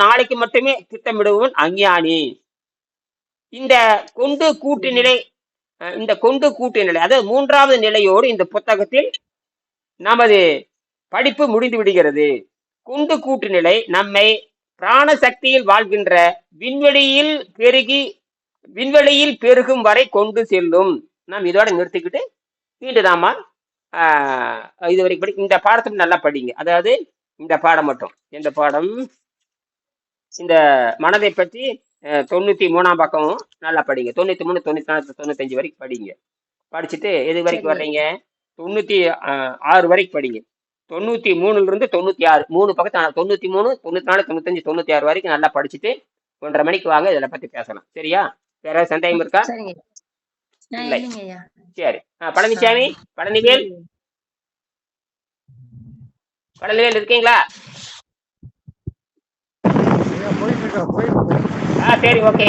நாளைக்கு மட்டுமே திட்டமிடுவன் அஞ்ஞானி. இந்த கொண்டு கூட்டு நிலை அதாவது 3வது நிலையோடு இந்த புத்தகத்தில் நமது படிப்பு முடிந்து விடுகிறது. கொண்டு கூட்டு நிலை நம்மை பிராண சக்தியில் வாழ்கின்ற விண்வெளியில் பெருகும் வரை கொண்டு செல்லும். நாம் இதோட நிறுத்திக்கிட்டு மீண்டும் நாம இது வரைக்கும் இந்த பாடத்தை நல்லா படிங்க. அதாவது இந்த பாடம் மட்டும், இந்த பாடம் இந்த மனதை பற்றி 93ஆம் பக்கம் நல்லா படிங்க. 93, 94, 95 வரைக்கும் படிங்க. படிச்சுட்டு எது வரைக்கும் வர்றீங்க? 96 வரைக்கும் படிங்க. 93ல இருந்து 96 3 பக்கத்து 93 94 95 96 வரைக்கும் நல்லா படிச்சுட்டு 1:30 மணிக்கு வாங்க, இதில் பத்தி பேசலாம். சரியா? வேற ஏதாவது சந்தேகம் இருக்கா? சரிங்க. இல்லை. இல்லைங்க ஐயா. சரி. பழனிசாமி, பழனிவேல், பழனிவேல் இருக்கீங்களா? போயிட்டு இருக்கோம். சரி, ஓகே.